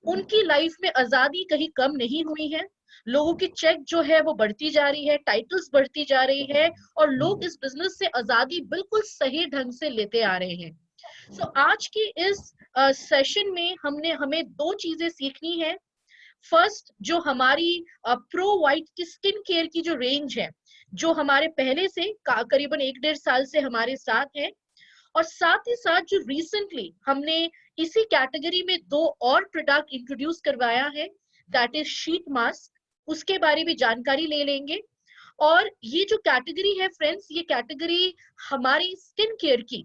उनकी लाइफ में आजादी कहीं कम नहीं हुई है। लोगों की चेक जो है वो बढ़ती जा रही है, टाइटल्स बढ़ती जा रही है, और लोग इस बिजनेस से आजादी बिल्कुल सही ढंग से लेते आ रहे हैं। सो आज की इस सेशन में हमें दो चीजें सीखनी है। फर्स्ट, जो हमारी प्रो वाइट की स्किन केयर की जो रेंज है, जो हमारे पहले से करीबन 1-1.5 साल से हमारे साथ है, और साथ ही साथ जो रिसेंटली हमने इसी कैटेगरी में दो और प्रोडक्ट इंट्रोड्यूस करवाया है, दैट इज शीट मास्क, उसके बारे में जानकारी ले लेंगे। और ये जो कैटेगरी है फ्रेंड्स, ये कैटेगरी हमारी स्किन केयर की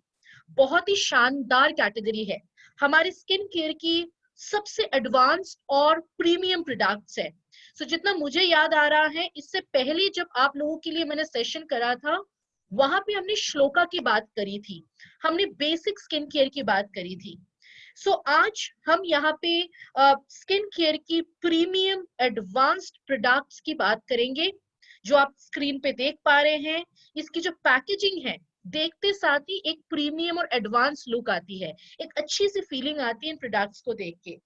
बहुत ही शानदार कैटेगरी है। हमारी स्किन केयर की सबसे एडवांस्ड और प्रीमियम प्रोडक्ट्स है। सो जितना मुझे याद आ रहा है, इससे पहले जब आप लोगों के लिए मैंने सेशन करा था, वहां पे हमने श्लोका की बात करी थी, हमने बेसिक स्किन केयर की बात करी थी। सो आज हम यहाँ पे स्किन केयर की प्रीमियम एडवांस्ड प्रोडक्ट्स की बात करेंगे, जो आप स्क्रीन पे देख पा रहे हैं। इसकी जो पैकेजिंग है, देखते साथ ही एक प्रीमियम और एडवांस लुक आती है, एक अच्छी सी फीलिंग आती है इन प्रोडक्ट्स को देख के।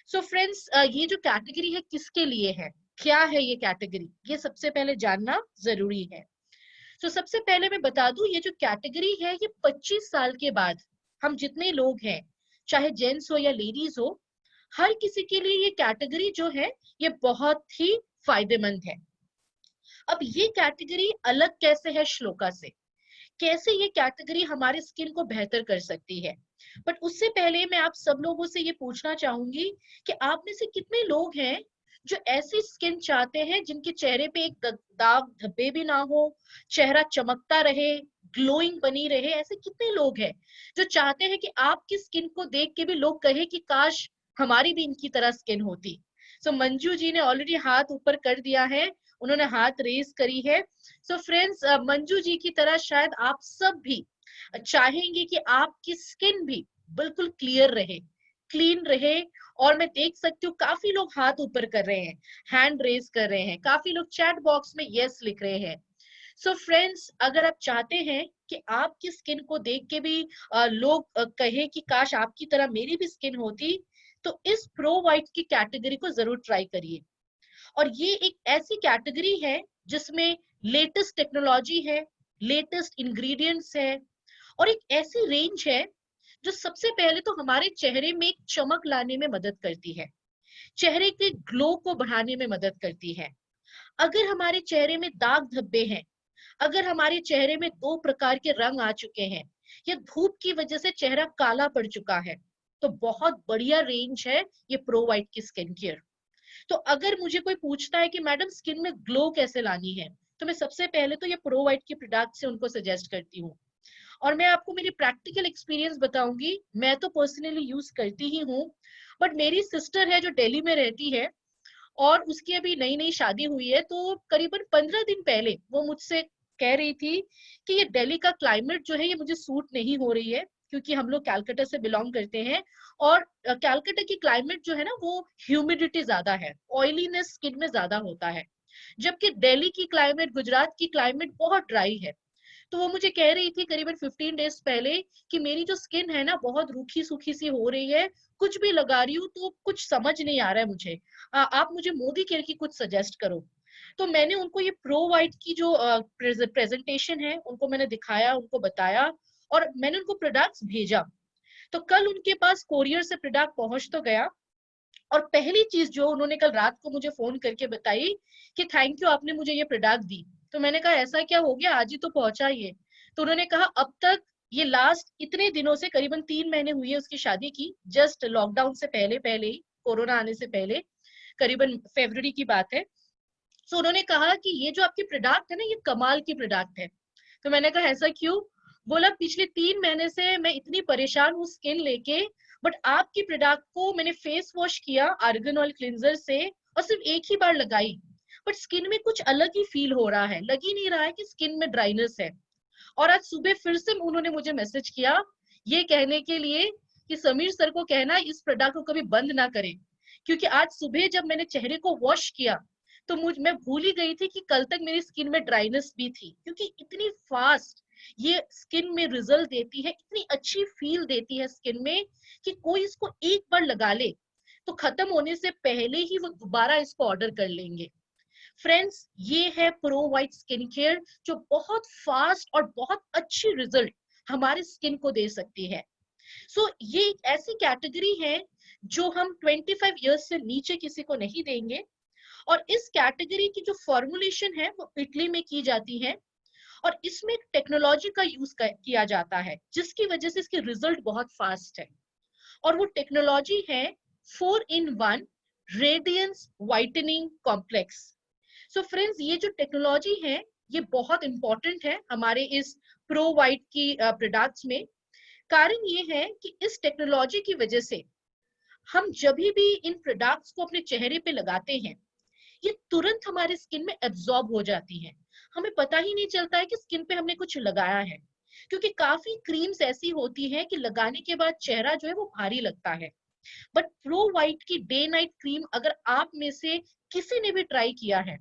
सो फ्रेंड्स, ये जो कैटेगरी है किसके लिए है, क्या है ये कैटेगरी, ये सबसे पहले जानना जरूरी है। सो सबसे पहले मैं बता दूं, ये जो कैटेगरी है ये 25 साल के बाद हम जितने लोग हैं, चाहे जेंट्स हो या लेडीज हो, हर किसी के लिए ये कैटेगरी जो है ये बहुत ही फायदेमंद है। अब ये कैटेगरी अलग कैसे है श्लोका से, कैसे ये कैटेगरी हमारे स्किन को बेहतर कर सकती है। बट उससे पहले मैं आप सब लोगों से ये पूछना चाहूंगी कि आप में से कितने लोग हैं जो ऐसी स्किन चाहते हैं जिनके चेहरे पे एक दाग धब्बे भी ना हो, चेहरा चमकता रहे, ग्लोइंग बनी रहे। ऐसे कितने लोग हैं जो चाहते हैं कि आपकी स्किन को देख के भी लोग कहे कि काश हमारी भी इनकी तरह स्किन होती। सो मंजू जी ने ऑलरेडी हाथ ऊपर कर दिया है, उन्होंने हाथ रेज करी है। सो फ्रेंड्स, मंजू जी की तरह शायद आप सब भी चाहेंगे कि आपकी स्किन भी बिल्कुल क्लियर रहे, क्लीन रहे। और मैं देख सकती हूँ काफी लोग हाथ ऊपर कर रहे हैं, हैंड रेज कर रहे हैं, काफी लोग चैट बॉक्स में यस लिख रहे हैं। सो फ्रेंड्स, अगर आप चाहते हैं कि आपकी स्किन को देख के भी लोग कहे कि काश आपकी तरह मेरी भी स्किन होती, तो इस प्रो वाइट की कैटेगरी को जरूर ट्राई करिए। और ये एक ऐसी कैटेगरी है जिसमें लेटेस्ट टेक्नोलॉजी है, लेटेस्ट इंग्रेडिएंट्स है, और एक ऐसी रेंज है जो सबसे पहले तो हमारे चेहरे में एक चमक लाने में मदद करती है, चेहरे के ग्लो को बढ़ाने में मदद करती है। अगर हमारे चेहरे में दाग धब्बे हैं, अगर हमारे चेहरे में 2 प्रकार के रंग आ चुके हैं, या धूप की वजह से चेहरा काला पड़ चुका है, तो बहुत बढ़िया रेंज है ये प्रो वाइट की स्किन केयर। तो अगर मुझे कोई पूछता है कि मैडम स्किन में ग्लो कैसे लानी है, तो मैं सबसे पहले तो ये प्रो वाइट की प्रोडक्ट से उनको सजेस्ट करती हूँ। और मैं आपको मेरी प्रैक्टिकल एक्सपीरियंस बताऊंगी, मैं तो पर्सनली यूज करती ही हूँ। बट मेरी सिस्टर है जो दिल्ली में रहती है, और उसकी अभी नई नई शादी हुई है, तो करीबन 15 दिन पहले वो मुझसे कह रही थी कि ये दिल्ली का क्लाइमेट जो है ये मुझे सूट नहीं हो रही है, क्योंकि हम लोग कैलकाटा से बिलोंग करते हैं। और कैलकाटा की क्लाइमेट जो है ना, वो ह्यूमिडिटी ज्यादा है, ऑयलीनेस स्किन में ज्यादा होता है, जबकि दिल्ली की क्लाइमेट, गुजरात की क्लाइमेट बहुत ड्राई है। तो वो मुझे कह रही थी करीबन 15 डेज पहले कि मेरी जो स्किन है ना बहुत रूखी सूखी सी हो रही है, कुछ भी लगा रही हूँ तो कुछ समझ नहीं आ रहा है मुझे, आप मुझे मोदी केयर की कुछ सजेस्ट करो। तो मैंने उनको ये प्रो वाइट की जो प्रेजेंटेशन है उनको मैंने दिखाया, उनको बताया, और मैंने उनको प्रोडक्ट्स भेजा। तो कल उनके पास कोरियर से प्रोडक्ट पहुंच तो गया, और पहली चीज जो उन्होंने कल रात को मुझे फोन करके बताई कि थैंक यू, आपने मुझे ये प्रोडक्ट दी। तो मैंने कहा ऐसा क्या हो गया, आज ही तो पहुंचा ये। तो उन्होंने कहा अब तक ये लास्ट इतने दिनों से, करीबन 3 महीने हुए है उसकी शादी की, जस्ट लॉकडाउन से पहले पहले ही, कोरोना आने से पहले, करीबन फरवरी की बात है। तो उन्होंने कहा कि ये जो आपकी प्रोडक्ट है ना, ये कमाल की प्रोडक्ट है। तो मैंने कहा ऐसा क्यों? बोला पिछले 3 महीने से मैं इतनी परेशान हूँ स्किन लेके, बट आपकी प्रोडक्ट को मैंने फेस वॉश किया आर्गन ऑयल क्लिंजर से, और सिर्फ एक ही बार लगाई, बट स्किन में कुछ अलग ही फील हो रहा है, लग ही नहीं रहा है कि स्किन में ड्राइनेस है। और आज सुबह फिर से उन्होंने मुझे मैसेज किया ये कहने के लिए कि समीर सर को कहना इस प्रोडक्ट को कभी बंद ना करें, क्योंकि आज सुबह जब मैंने चेहरे को वॉश किया तो मैं भूल ही गई थी कि कल तक मेरी स्किन में ड्राइनेस भी थी, क्योंकि इतनी फास्ट ये स्किन में रिजल्ट देती है, इतनी अच्छी फील देती है स्किन में, कि कोई इसको एक बार लगा ले तो खत्म होने से पहले ही वो दोबारा इसको ऑर्डर कर लेंगे। फ्रेंड्स, ये है प्रो वाइट स्किन केयर, जो बहुत फास्ट और बहुत अच्छी रिजल्ट हमारे स्किन को दे सकती है। ये एक ऐसी कैटेगरी है जो हम 25 इयर्स से नीचे किसी को नहीं देंगे, और इस कैटेगरी की जो फॉर्मुलेशन है वो इटली में की जाती है, और इसमें टेक्नोलॉजी का यूज किया जाता है, जिसकी वजह से इसकी रिजल्ट बहुत फास्ट है। और वो टेक्नोलॉजी है 4-in-1 radiance whitening complex. So friends, ये जो टेक्नोलॉजी है ये बहुत इंपॉर्टेंट है हमारे इस प्रो वाइट की प्रोडक्ट्स में। कारण ये है कि इस टेक्नोलॉजी की वजह से हम जब भी इन प्रोडक्ट्स को अपने चेहरे पे लगाते हैं, ये तुरंत हमारे स्किन में एब्जॉर्ब हो जाती है। हमें पता ही नहीं चलता है कि स्किन पे हमने कुछ लगाया है, क्योंकि काफी क्रीम्स ऐसी होती है कि लगाने के बाद चेहरा जो है वो भारी लगता है। बट प्रो वाइट की डे नाइट क्रीम अगर आप में से किसी ने भी ट्राई किया है,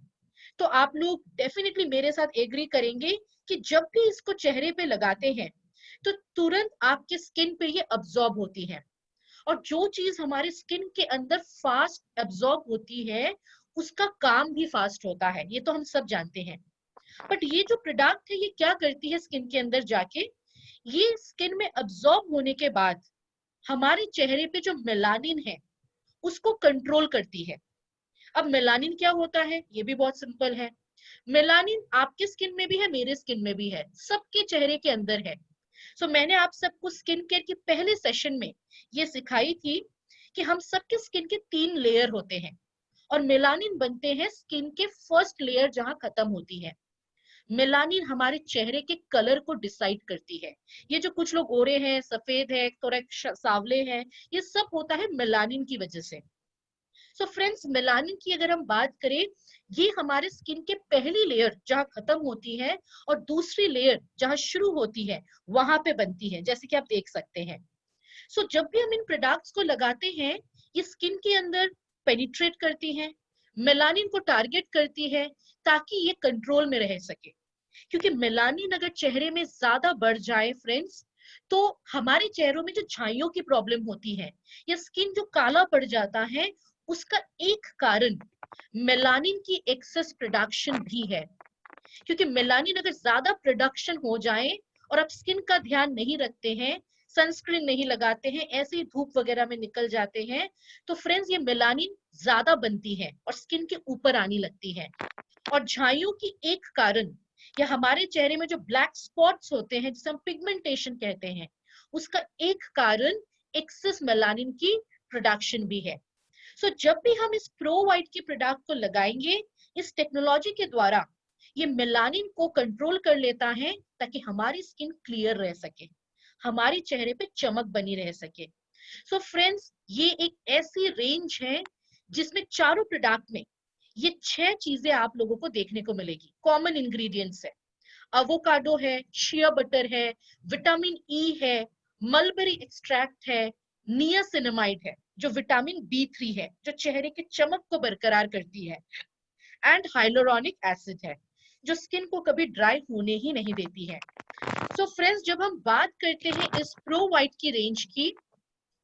तो आप लोग डेफिनेटली मेरे साथ एग्री करेंगे कि जब भी इसको चेहरे पे लगाते हैं तो तुरंत आपके स्किन पे ये अब्जॉर्ब होती है। और जो चीज हमारे स्किन के अंदर फास्ट एब्जॉर्ब होती है, उसका काम भी फास्ट होता है, ये तो हम सब जानते हैं। बट ये जो प्रोडक्ट है ये क्या करती है स्किन के अंदर जाके, ये स्किन में अब्जॉर्ब होने के बाद हमारे चेहरे पे जो मेलानिन है उसको कंट्रोल करती है। अब मेलानिन क्या होता है ये भी बहुत सिंपल है। मेलानिन आपके स्किन में भी है, मेरे स्किन में भी है, सबके चेहरे के अंदर है। मैंने आप सबको स्किन केयर के पहले सेशन में ये सिखाई थी कि हम सबके स्किन के 3 लेयर होते हैं, और मेलानिन बनते हैं स्किन के फर्स्ट लेयर जहां खत्म होती है। मेलानिन हमारे चेहरे के कलर को डिसाइड करती है। ये जो कुछ लोग गोरे हैं, सफेद है, थोड़ा सावले हैं, ये सब होता है मेलानिन की वजह से। फ्रेंड्स, मेलानिन की अगर हम बात करें, ये हमारे स्किन के पहली लेयर जहां खत्म होती है और दूसरी लेयर जहां शुरू होती है वहां पे बनती है, जैसे कि आप देख सकते हैं। जब भी हम इन प्रोडक्ट्स को लगाते हैं, ये स्किन के अंदर पेनिट्रेट करती हैं, मेलानिन को टारगेट करती है ताकि ये कंट्रोल में रह सके। क्योंकि मेलानिन अगर चेहरे में ज्यादा बढ़ जाए फ्रेंड्स, तो हमारे चेहरों में जो छाइयों की प्रॉब्लम होती है या स्किन जो काला पड़ जाता है, उसका एक कारण मेलानिन की एक्सेस प्रोडक्शन भी है। क्योंकि मेलानिन अगर ज्यादा प्रोडक्शन हो जाए और आप स्किन का ध्यान नहीं रखते हैं, सनस्क्रीन नहीं लगाते हैं, ऐसे ही धूप वगैरह में निकल जाते हैं, तो फ्रेंड्स ये मेलानिन ज्यादा बनती है और स्किन के ऊपर आने लगती है। और झाइयों की एक कारण, या हमारे चेहरे में जो ब्लैक स्पॉट्स होते हैं जिसे हम पिगमेंटेशन कहते हैं, उसका एक कारण एक्सेस मेलानिन की प्रोडक्शन भी है। जब भी हम इस प्रो वाइट की प्रोडक्ट को लगाएंगे, इस टेक्नोलॉजी के द्वारा ये मेलानिन को कंट्रोल कर लेता है ताकि हमारी स्किन क्लियर रह सके, हमारे चेहरे पे चमक बनी रह सके। फ्रेंड्स, ये एक ऐसी रेंज है जिसमें चारों प्रोडक्ट में ये 6 चीजें आप लोगों को देखने को मिलेगी। कॉमन इंग्रेडिएंट्स है, अवोकाडो है, शिया बटर है, विटामिन ई है, मलबेरी एक्सट्रैक्ट है, नियासिनामाइड है जो विटामिन B3 है जो चेहरे की चमक को बरकरार करती है, एंड हाइलोरॉनिक एसिड है जो स्किन को कभी ड्राई होने ही नहीं देती है। फ्रेंड्स, जब हम बात करते हैं इस प्रो वाइट की रेंज की,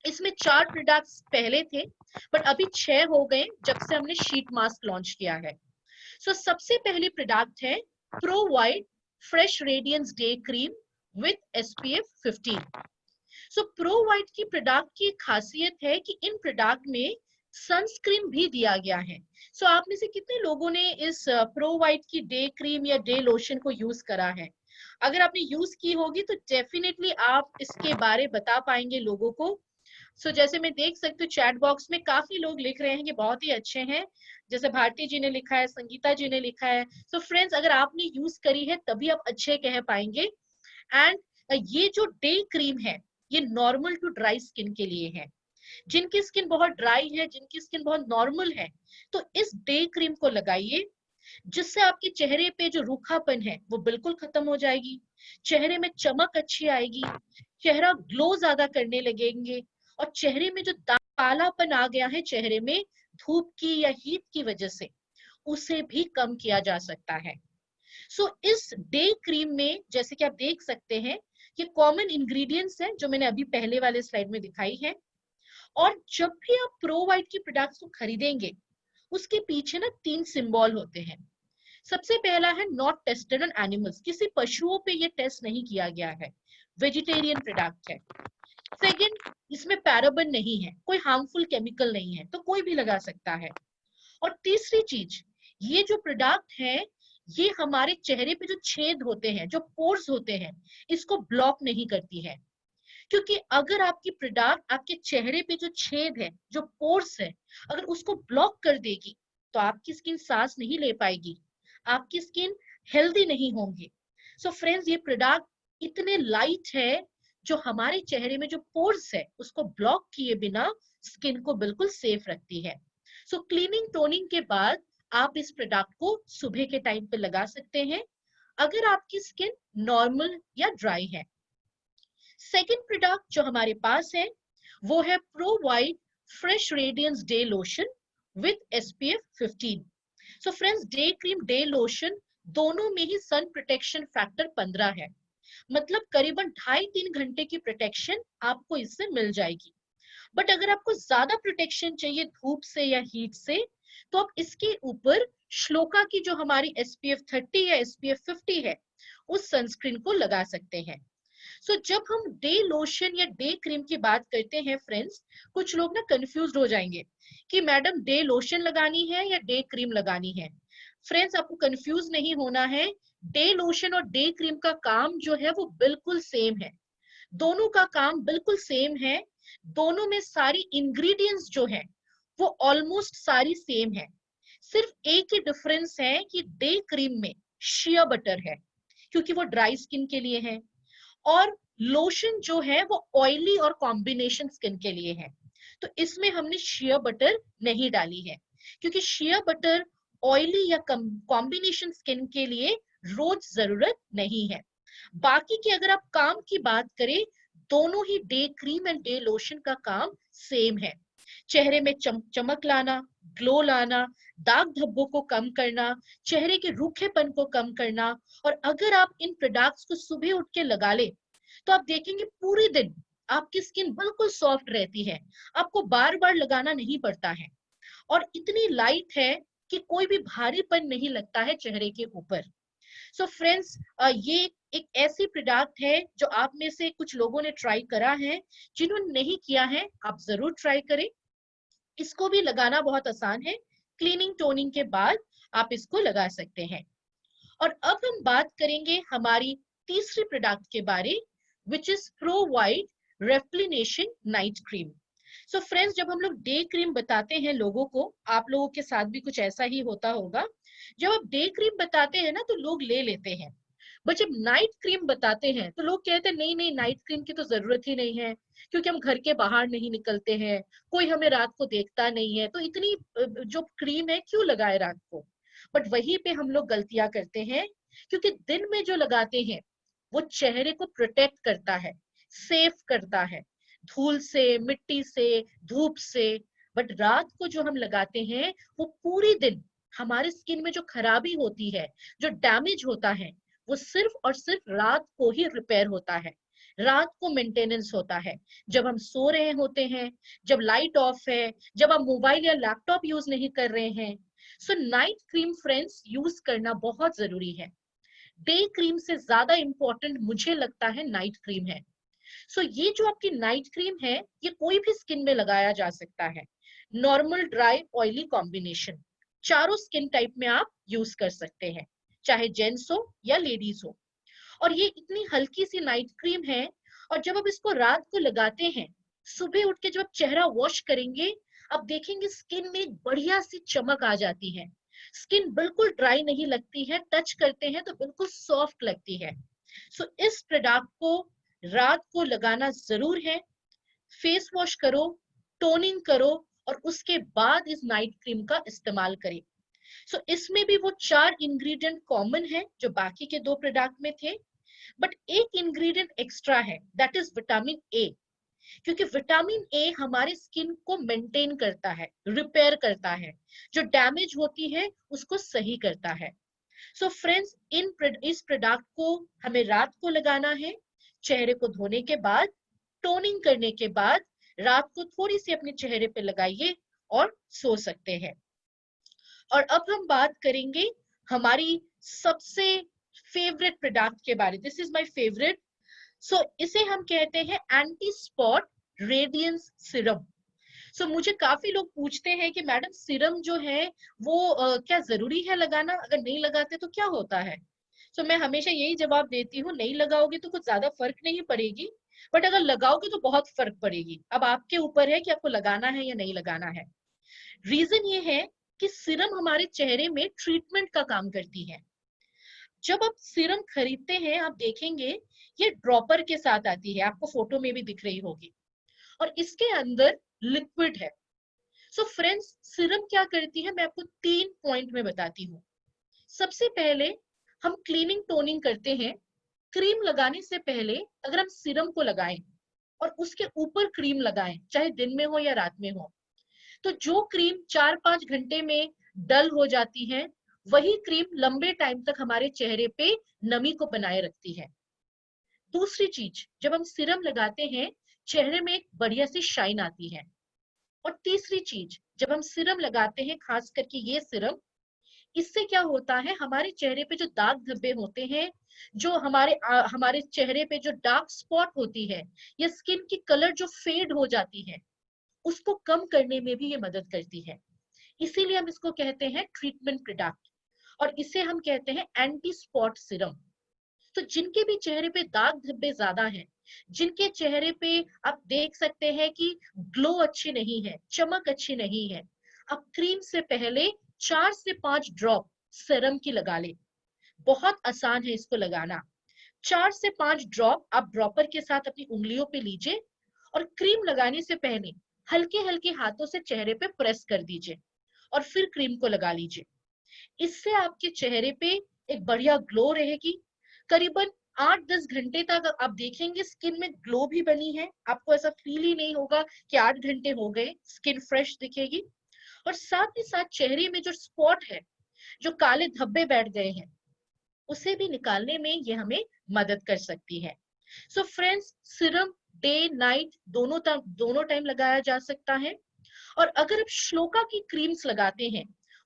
इसमें 4 प्रोडक्ट्स पहले थे, बट अभी 6 हो गए जब से हमने शीट मास्क लॉन्च किया है। सबसे पहली प्रोडक्ट है pro white fresh radiance day cream with SPF 15। Pro white की प्रोडक्ट की खासियत है कि इन प्रोडक्ट में सनस्क्रीन भी दिया गया है। आप में से कितने लोगों ने इस प्रो वाइट की डे क्रीम या डे लोशन को यूज करा है? अगर आपने यूज की होगी तो डेफिनेटली आप इसके बारे बता पाएंगे लोगों को। जैसे मैं देख सकती हूँ चैट बॉक्स में काफी लोग लिख रहे हैं कि बहुत ही अच्छे हैं, जैसे भारती जी ने लिखा है, संगीता जी ने लिखा है। फ्रेंड्स, अगर आपने यूज करी है तभी आप अच्छे कह पाएंगे। एंड ये जो डे क्रीम है ये नॉर्मल टू ड्राई स्किन के लिए है। जिनकी स्किन बहुत ड्राई है, जिनकी स्किन बहुत नॉर्मल है, तो इस डे क्रीम को लगाइए, जिससे आपके चेहरे पे जो रूखापन है वो बिल्कुल खत्म हो जाएगी, चेहरे में चमक अच्छी आएगी, चेहरा ग्लो ज्यादा करने लगेंगे, और चेहरे में जो कालापन आ गया है चेहरे में धूप की या हीट की वजह से, उसे भी कम किया जा सकता है। इस डे क्रीम में जैसे कि आप देख सकते हैं, ये कॉमन इंग्रेडिएंट्स हैं जो मैंने अभी पहले वाले स्लाइड में दिखाई है। और जब भी आप प्रो वाइट की प्रोडक्ट्स को खरीदेंगे, उसके पीछे ना 3 सिंबल होते हैं। सबसे पहला है नॉट टेस्टेड ऑन एनिमल्स, किसी पशुओं पे ये टेस्ट नहीं किया गया है, वेजिटेरियन प्रोडक्ट है। सेकंड, इसमें पैराबन नहीं है, कोई हार्मफुल केमिकल नहीं है, तो कोई भी लगा सकता है। और तीसरी चीज, ये जो प्रोडक्ट है ये हमारे चेहरे पे जो छेद होते हैं, जो पोर्स होते हैं, इसको ब्लॉक नहीं करती है। क्योंकि अगर आपकी प्रोडक्ट आपके चेहरे पे जो छेद है, जो पोर्स है, अगर उसको ब्लॉक कर देगी तो आपकी स्किन सांस नहीं ले पाएगी, आपकी स्किन हेल्दी नहीं होंगी। सो फ्रेंड्स, ये प्रोडक्ट इतने लाइट है जो हमारे चेहरे में जो पोर्स है उसको ब्लॉक किए बिना स्किन को बिल्कुल सेफ रखती है। सो क्लीनिंग टोनिंग के बाद आप इस प्रोडक्ट को सुबह के टाइम पे लगा सकते हैं अगर आपकी स्किन नॉर्मल या ड्राई है। सेकेंड प्रोडक्ट जो हमारे पास है वो है pro white fresh radiance day lotion with SPF 15। So friends, day cream day lotion दोनों में ही सन प्रोटेक्शन फैक्टर 15 है, मतलब करीबन 2.5-3 घंटे की प्रोटेक्शन आपको इससे मिल जाएगी। बट अगर आपको ज्यादा प्रोटेक्शन चाहिए धूप से या हीट से, तो आप इसके ऊपर श्लोका की जो हमारी SPF 30 या SPF 50 है उस सनस्क्रीन को लगा सकते हैं। सो जब हम डे लोशन या डे क्रीम की बात करते हैं फ्रेंड्स, कुछ लोग ना कंफ्यूज हो जाएंगे कि मैडम डे लोशन लगानी है या डे क्रीम लगानी है। फ्रेंड्स, आपको कंफ्यूज नहीं होना है। डे लोशन और डे क्रीम का काम जो है वो बिल्कुल सेम है, दोनों का काम बिल्कुल सेम है। दोनों में सारी इंग्रेडिएंट्स जो है वो ऑलमोस्ट सारी सेम है। सिर्फ एक ही डिफरेंस है कि डे क्रीम में शिया बटर है क्योंकि वो ड्राई स्किन के लिए है, और लोशन जो है वो ऑयली और कॉम्बिनेशन स्किन के लिए है। तो इसमें हमने शिया बटर नहीं डाली है क्योंकि शिया बटर ऑयली या कॉम्बिनेशन स्किन के लिए रोज जरूरत नहीं है। बाकी की अगर आप काम की बात करें, दोनों ही day cream and day lotion का काम सेम है। चेहरे में चमक लाना, ग्लो लाना, दाग धब्बों को कम करना, चेहरे के रूखेपन को कम करना। और अगर आप इन प्रोडक्ट्स को सुबह उठ के लगा ले तो आप देखेंगे पूरे दिन आपकी स्किन बिल्कुल सॉफ्ट रहती है, आपको बार बार लगाना नहीं पड़ता है, और इतनी लाइट है कि कोई भी भारीपन नहीं लगता है चेहरे के ऊपर। सो फ्रेंड्स, ये एक ऐसी प्रोडक्ट है जो आप में से कुछ लोगों ने ट्राई करा है, जिन्होंने नहीं किया है आप जरूर ट्राई करें। इसको भी लगाना बहुत आसान है, क्लीनिंग टोनिंग के बाद आप इसको लगा सकते हैं। और अब हम बात करेंगे हमारी तीसरी प्रोडक्ट के बारे, विच इज प्रो वाइट रेफ्लिनेशन नाइट क्रीम। सो फ्रेंड्स, जब हम लोग डे क्रीम बताते हैं लोगों को, आप लोगों के साथ भी कुछ ऐसा ही होता होगा, जब आप डे क्रीम बताते हैं ना तो लोग ले लेते हैं, बट जब नाइट क्रीम बताते हैं तो लोग कहते हैं नहीं नहीं, नाइट क्रीम की तो जरूरत ही नहीं है क्योंकि हम घर के बाहर नहीं निकलते हैं, कोई हमें रात को देखता नहीं है, तो इतनी जो क्रीम है क्यों लगाए रात को। बट वहीं पे हम लोग गलतियां करते हैं, क्योंकि दिन में जो लगाते हैं वो चेहरे को प्रोटेक्ट करता है, सेफ करता है धूल से, मिट्टी से, धूप से। बट रात को जो हम लगाते हैं वो पूरी दिन हमारे स्किन में जो खराबी होती है, जो डैमेज होता है, वो सिर्फ और सिर्फ रात को ही रिपेयर होता है, रात को मेंटेनेंस होता है, जब हम सो रहे होते हैं, जब लाइट ऑफ है, जब आप मोबाइल या लैपटॉप यूज नहीं कर रहे हैं। सो नाइट क्रीम फ्रेंड्स यूज करना बहुत जरूरी है। डे क्रीम से ज्यादा इंपॉर्टेंट मुझे लगता है नाइट क्रीम है। सो ये जो आपकी नाइट क्रीम है ये कोई भी स्किन में लगाया जा सकता है, नॉर्मल, ड्राई, ऑयली कॉम्बिनेशन, चारों स्किन टाइप में आप यूज कर सकते हैं, चाहे जेंट्स हो या लेडीज हो। और ये इतनी हल्की सी नाइट क्रीम है, और जब आप इसको रात को लगाते हैं, सुबह उठ के जब आप चेहरा वॉश करेंगे, आप देखेंगे स्किन में एक बढ़िया सी चमक आ जाती है, स्किन बिल्कुल ड्राई नहीं लगती है, टच करते हैं तो बिल्कुल सॉफ्ट लगती है। सो इस प्रोडक्ट को रात को लगाना जरूर है। फेस वॉश करो, टोनिंग करो, और उसके बाद इस नाइट क्रीम का इस्तेमाल करें। सो इसमें भी वो 4 इंग्रेडिएंट कॉमन है जो बाकी के 2 प्रोडक्ट में थे, बट एक इंग्रेडिएंट एक्स्ट्रा है, दैट इज विटामिन ए। क्योंकि विटामिन ए हमारे स्किन को मेंटेन करता है, रिपेयर करता है, जो डैमेज होती है उसको सही करता है। सो फ्रेंड्स, इस प्रोडक्ट को हमें रात को लगाना है, चेहरे को धोने के बाद, टोनिंग करने के बाद, रात को थोड़ी सी अपने चेहरे पे लगाइए और सो सकते हैं। और अब हम बात करेंगे हमारी सबसे फेवरेट प्रोडक्ट के बारे में। This is my favourite. So इसे हम कहते हैं anti spot radiance serum. So मुझे काफी लोग पूछते हैं कि मैडम सिरम जो है वो क्या जरूरी है लगाना, अगर नहीं लगाते तो क्या होता है। सो मैं हमेशा यही जवाब देती हूँ, नहीं लगाओगे तो कुछ ज्यादा फर्क नहीं पड़ेगी, बट अगर लगाओगे तो बहुत फर्क पड़ेगी। अब आपके ऊपर है कि आपको लगाना है या नहीं लगाना है। रीजन ये है कि सिरम हमारे चेहरे में ट्रीटमेंट का काम करती है। जब आप सिरम खरीदते हैं आप देखेंगे ये ड्रॉपर के साथ आती है, आपको फोटो में भी दिख रही होगी, और इसके अंदर लिक्विड है। सो फ्रेंड्स, सिरम क्या करती है मैं आपको 3 पॉइंट में बताती हूँ। सबसे पहले हम क्लीनिंग टोनिंग करते हैं। क्रीम लगाने से पहले अगर हम सिरम को लगाएं और उसके ऊपर क्रीम लगाएं, चाहे दिन में हो या रात में हो, तो जो क्रीम 4-5 घंटे में डल हो जाती है, वही क्रीम लंबे टाइम तक हमारे चेहरे पे नमी को बनाए रखती है। दूसरी चीज, जब हम सिरम लगाते हैं चेहरे में एक बढ़िया सी शाइन आती है। और तीसरी चीज, जब हम सिरम लगाते हैं, खास करके ये सिरम, इससे क्या होता है हमारे चेहरे पे जो दाग धब्बे होते हैं, जो हमारे चेहरे पे जो डार्क स्पॉट होती है या स्किन की कलर जो फेड हो जाती है, उसको कम करने में भी ये मदद करती है। इसीलिए हम इसको कहते हैं ट्रीटमेंट प्रोडक्ट, और इसे हम कहते हैं एंटी स्पॉट सिरम। तो जिनके भी चेहरे पे दाग धब्बे ज्यादा हैं, जिनके चेहरे पे आप देख सकते हैं कि ग्लो अच्छी नहीं है, चमक अच्छी नहीं है, आप क्रीम से पहले 4 से 5 ड्रॉप सीरम की लगा ले। बहुत आसान है इसको लगाना। 4 से 5 ड्रॉप आप ड्रॉपर के साथ अपनी उंगलियों पे लीजिए और क्रीम लगाने से पहले हल्के हल्के हाथों से चेहरे पे प्रेस कर दीजिए और फिर क्रीम को लगा लीजिए। इससे आपके चेहरे पे एक बढ़िया ग्लो रहेगी। करीबन 8-10 घंटे तक आप देखेंगे स्किन में ग्लो भी बनी है, आपको ऐसा फील ही नहीं होगा कि 8 घंटे हो गए, स्किन फ्रेश दिखेगी। और साथ ही साथ चेहरे में जो स्पॉट है, जो काले धब्बे बैठ गए हैं, उसे भी निकालने में ये हमें मदद कर सकती है। So friends, Siram day night दोनों टाइम लगाया जा सकता है। और अगर आप श्लोका की क्रीम्स लगाते हैं,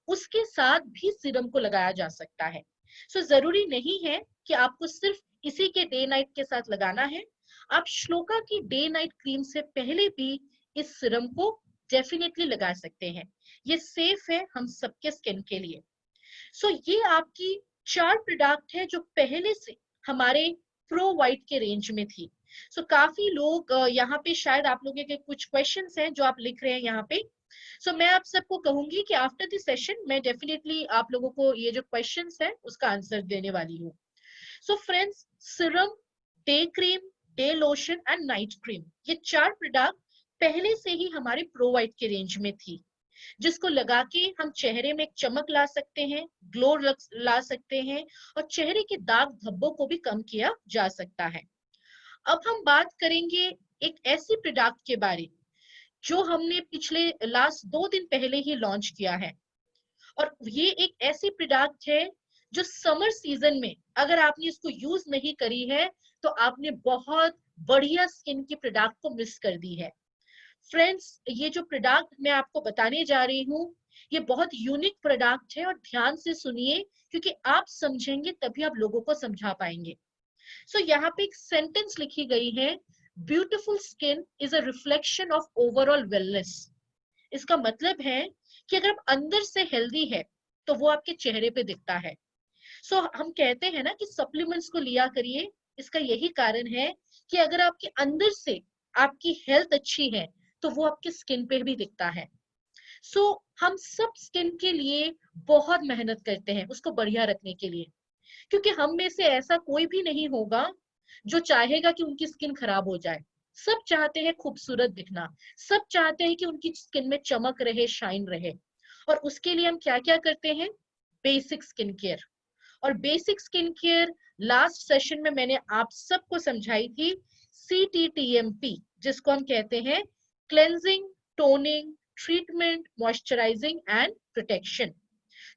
उसके साथ भी सिरम को लगाया जा सकता है। सो जरूरी नहीं है कि आपको सिर्फ इसी के डे नाइट के साथ लगाना है। आप श्लोका की डे नाइट क्रीम से पहले भी इस सिरम को डेफिनेटली लगा सकते हैं। ये सेफ है हम सबके स्किन के लिए। सो ये आपकी 4 प्रोडक्ट है जो पहले से हमारे प्रो वाइट के रेंज में थी। सो काफी लोग यहाँ पे, शायद आप लोगों के कुछ क्वेश्चंस हैं जो आप लिख रहे हैं यहाँ पे। सो मैं आप सबको कहूंगी कि आफ्टर दिस सेशन मैं डेफिनेटली आप लोगों को ये जो क्वेश्चंस है उसका आंसर देने वाली हूँ। So friends, Siram, day cream, day lotion and night cream, ये 4 प्रोडक्ट पहले से ही हमारे प्रो वाइट के रेंज में थी, जिसको लगा के हम चेहरे में एक चमक ला सकते हैं, ग्लो ला सकते हैं, और चेहरे के दाग धब्बों को भी कम किया जा सकता है। अब हम बात करेंगे एक ऐसी प्रोडक्ट के बारे जो हमने पिछले लास्ट 2 दिन पहले ही लॉन्च किया है। और ये एक ऐसी प्रोडक्ट है जो समर सीजन में अगर आपने इसको यूज नहीं करी है तो आपने बहुत बढ़िया स्किन की प्रोडक्ट को मिस कर दी है। फ्रेंड्स, ये जो प्रोडक्ट मैं आपको बताने जा रही हूँ, ये बहुत यूनिक प्रोडक्ट है, और ध्यान से सुनिए क्योंकि आप समझेंगे तभी आप लोगों को समझा पाएंगे। सो यहाँ पे एक सेंटेंस लिखी गई है, beautiful skin is a reflection of overall wellness. इसका मतलब है कि अगर आप अंदर से हेल्दी है तो वो आपके चेहरे पे दिखता है। सो हम कहते हैं ना कि सप्लीमेंट्स को लिया करिए। इसका यही कारण है कि अगर आपके अंदर से आपकी हेल्थ अच्छी है तो वो आपके स्किन पे भी दिखता है। सो हम सब स्किन के लिए बहुत मेहनत करते हैं उसको बढ़िया रखने के लिए, क्योंकि हम में से ऐसा कोई भी नहीं होगा जो चाहेगा कि उनकी स्किन खराब हो जाए। सब चाहते हैं खूबसूरत दिखना, सब चाहते हैं कि उनकी स्किन में चमक रहे, शाइन रहे। और उसके लिए हम क्या क्या करते हैं? Basic skin care. और basic skin care last session में मैंने आप सबको समझाई थी, CTTMP, जिसको हम कहते हैं cleansing, toning, treatment, moisturising and protection,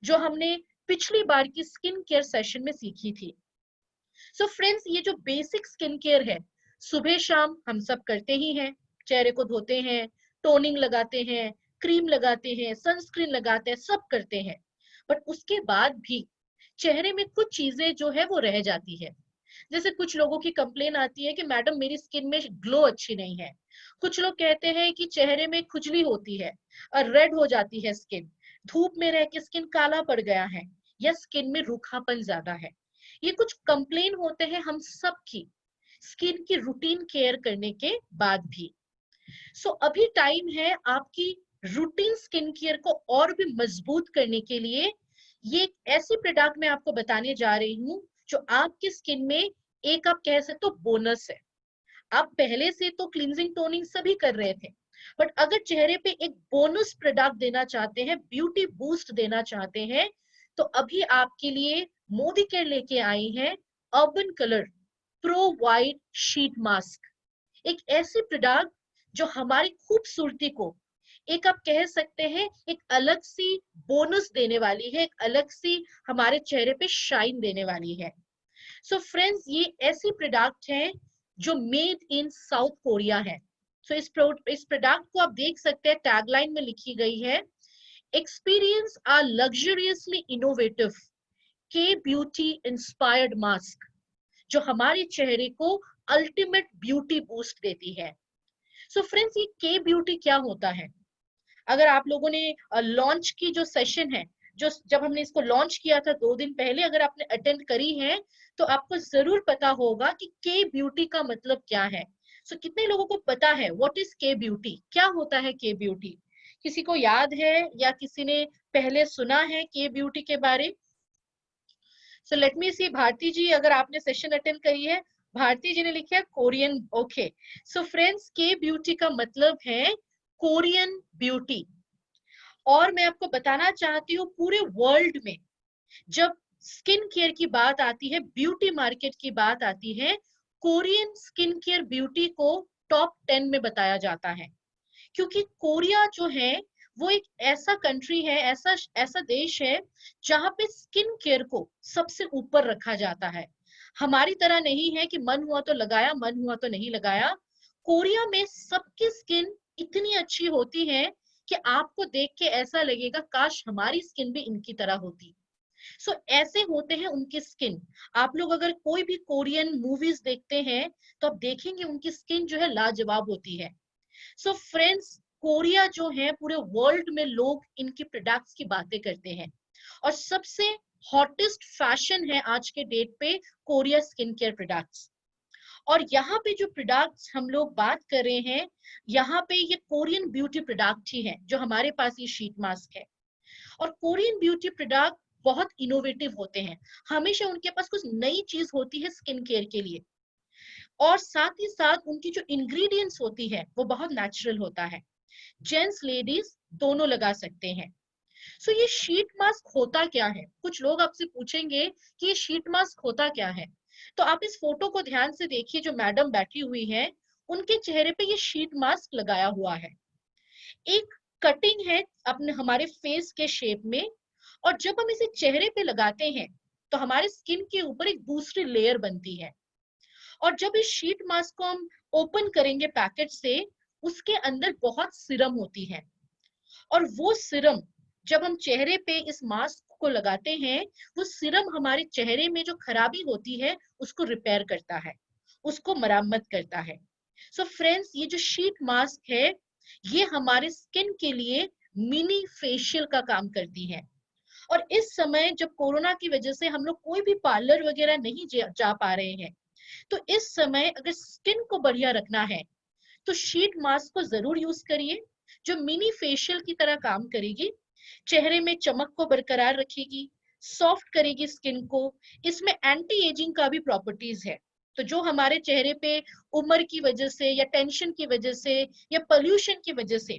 जो हमने पिछली बार की स्किन केयर सेशन में सीखी थी। सो फ्रेंड्स, ये जो बेसिक स्किन केयर है सुबह शाम हम सब करते ही हैं। चेहरे को धोते हैं, टोनिंग लगाते हैं, क्रीम लगाते हैं, सनस्क्रीन लगाते हैं, सब करते हैं, बट उसके बाद भी चेहरे में कुछ चीजें जो है वो रह जाती है। जैसे कुछ लोगों की कंप्लेन आती है कि मैडम मेरी स्किन में ग्लो अच्छी नहीं है। कुछ लोग कहते हैं कि चेहरे में खुजली होती है और रेड हो जाती है स्किन, धूप में रह के स्किन काला पड़ गया है, या स्किन में रूखापन ज्यादा है। ये कुछ कंप्लेन होते हैं हम सब की स्किन की रूटीन केयर करने के बाद भी। सो अभी टाइम है आपकी रूटीन स्किन केयर को और भी मजबूत करने के लिए। ये एक ऐसी प्रोडक्ट मैं आपको बताने जा रही हूँ जो आपकी स्किन में एक, आप कह सकते हो, बोनस है। आप पहले से तो क्लींजिंग टोनिंग सभी कर रहे थे, बट अगर चेहरे पे एक बोनस प्रोडक्ट देना चाहते हैं, ब्यूटी बूस्ट देना चाहते हैं, तो अभी आपके लिए मोदी केयर लेके आई है urban colour pro white sheet mask. एक ऐसी प्रोडक्ट जो हमारी खूबसूरती को, एक आप कह सकते हैं, एक अलग सी बोनस देने वाली है, एक अलग सी हमारे चेहरे पे शाइन देने वाली है। सो फ्रेंड्स, ये ऐसी प्रोडक्ट है जो मेड इन साउथ कोरिया है। सो इस प्रोडक्ट को आप देख सकते हैं, टैगलाइन में लिखी गई है, एक्सपीरियंस आर लग्जरियसली इनोवेटिव के ब्यूटी इंस्पायर्ड मास्क, जो हमारे चेहरे को अल्टीमेट ब्यूटी बूस्ट देती है। सो फ्रेंड्स, ये के ब्यूटी क्या होता है? अगर आप लोगों ने लॉन्च की जो सेशन है, जो जब हमने इसको लॉन्च किया था 2 दिन पहले, अगर आपने अटेंड करी है तो आपको जरूर पता होगा कि के ब्यूटी का मतलब क्या है। सो कितने लोगों को पता है व्हाट इज के ब्यूटी, क्या होता है के ब्यूटी? किसी को याद है या किसी ने पहले सुना है के ब्यूटी के बारे? सो लेट मी सी, भारती जी, अगर आपने सेशन अटेंड करी है, भारती जी ने लिखा है कोरियन। ओके, सो फ्रेंड्स, के ब्यूटी का मतलब है कोरियन ब्यूटी। और मैं आपको बताना चाहती हूँ, पूरे वर्ल्ड में जब स्किन केयर की बात आती है, ब्यूटी मार्केट की बात आती है, कोरियन स्किन केयर ब्यूटी को टॉप 10 में बताया जाता है। क्योंकि कोरिया जो है वो एक ऐसा कंट्री है, ऐसा ऐसा देश है जहां पे स्किन केयर को सबसे ऊपर रखा जाता है। हमारी तरह नहीं है कि मन हुआ तो लगाया, मन हुआ तो नहीं लगाया। कोरिया में सबकी स्किन इतनी अच्छी होती है कि आपको देख के ऐसा लगेगा काश हमारी स्किन भी इनकी तरह होती। सो ऐसे होते हैं उनकी स्किन। आप लोग अगर कोई भी कोरियन मूवीज देखते हैं तो आप देखेंगे उनकी स्किन जो है लाजवाब होती है। सो फ्रेंड्स, कोरिया जो है, पूरे वर्ल्ड में लोग इनकी प्रोडक्ट्स की बातें करते हैं, और सबसे हॉटेस्ट फैशन है आज के डेट पे कोरिया स्किन केयर प्रोडक्ट्स। और यहाँ पे जो प्रोडक्ट्स हम लोग बात कर रहे हैं, यहाँ पे ये कोरियन ब्यूटी प्रोडक्ट ही है जो हमारे पास ये शीट मास्क है। और कोरियन ब्यूटी प्रोडक्ट बहुत इनोवेटिव होते हैं, हमेशा उनके पास कुछ नई चीज होती है स्किन केयर के लिए, और साथ ही साथ उनकी जो इंग्रेडिएंट्स होती है वो बहुत नेचुरल होता है। जेंट्स लेडीज दोनों लगा सकते हैं। सो ये शीट मास्क होता क्या है? कुछ लोग आपसे पूछेंगे कि ये शीट मास्क होता क्या है। तो आप इस फोटो को ध्यान से देखिए, जो मैडम बैठी हुई है उनके चेहरे पे ये शीट मास्क लगाया हुआ है। एक कटिंग है अपने हमारे फेस के शेप में, और जब हम इसे चेहरे पे लगाते हैं तो हमारे स्किन के ऊपर एक दूसरी लेयर बनती है। और जब इस शीट मास्क को हम ओपन करेंगे पैकेट से, उसके अंदर बहुत सीरम होती है, और वो सीरम जब हम चेहरे पे इस मास्क को लगाते हैं, वो सीरम हमारे चेहरे में जो खराबी होती है उसको रिपेयर करता है, उसको मरम्मत करता है। सो फ्रेंड्स, ये जो शीट मास्क है ये हमारे स्किन के लिए मिनी फेशियल का काम करती है। और इस समय जब कोरोना की वजह से हम लोग कोई भी पार्लर वगैरह नहीं जा पा रहे हैं, तो इस समय अगर स्किन को बढ़िया रखना है तो शीट मास्क को जरूर यूज करिए, जो मिनी फेशियल की तरह काम करेगी, चेहरे में चमक को बरकरार रखेगी, सॉफ्ट करेगी स्किन को। इसमें एंटी एजिंग का भी प्रॉपर्टीज है। तो जो हमारे चेहरे पे उम्र की वजह से या टेंशन की वजह से या पोल्यूशन की वजह से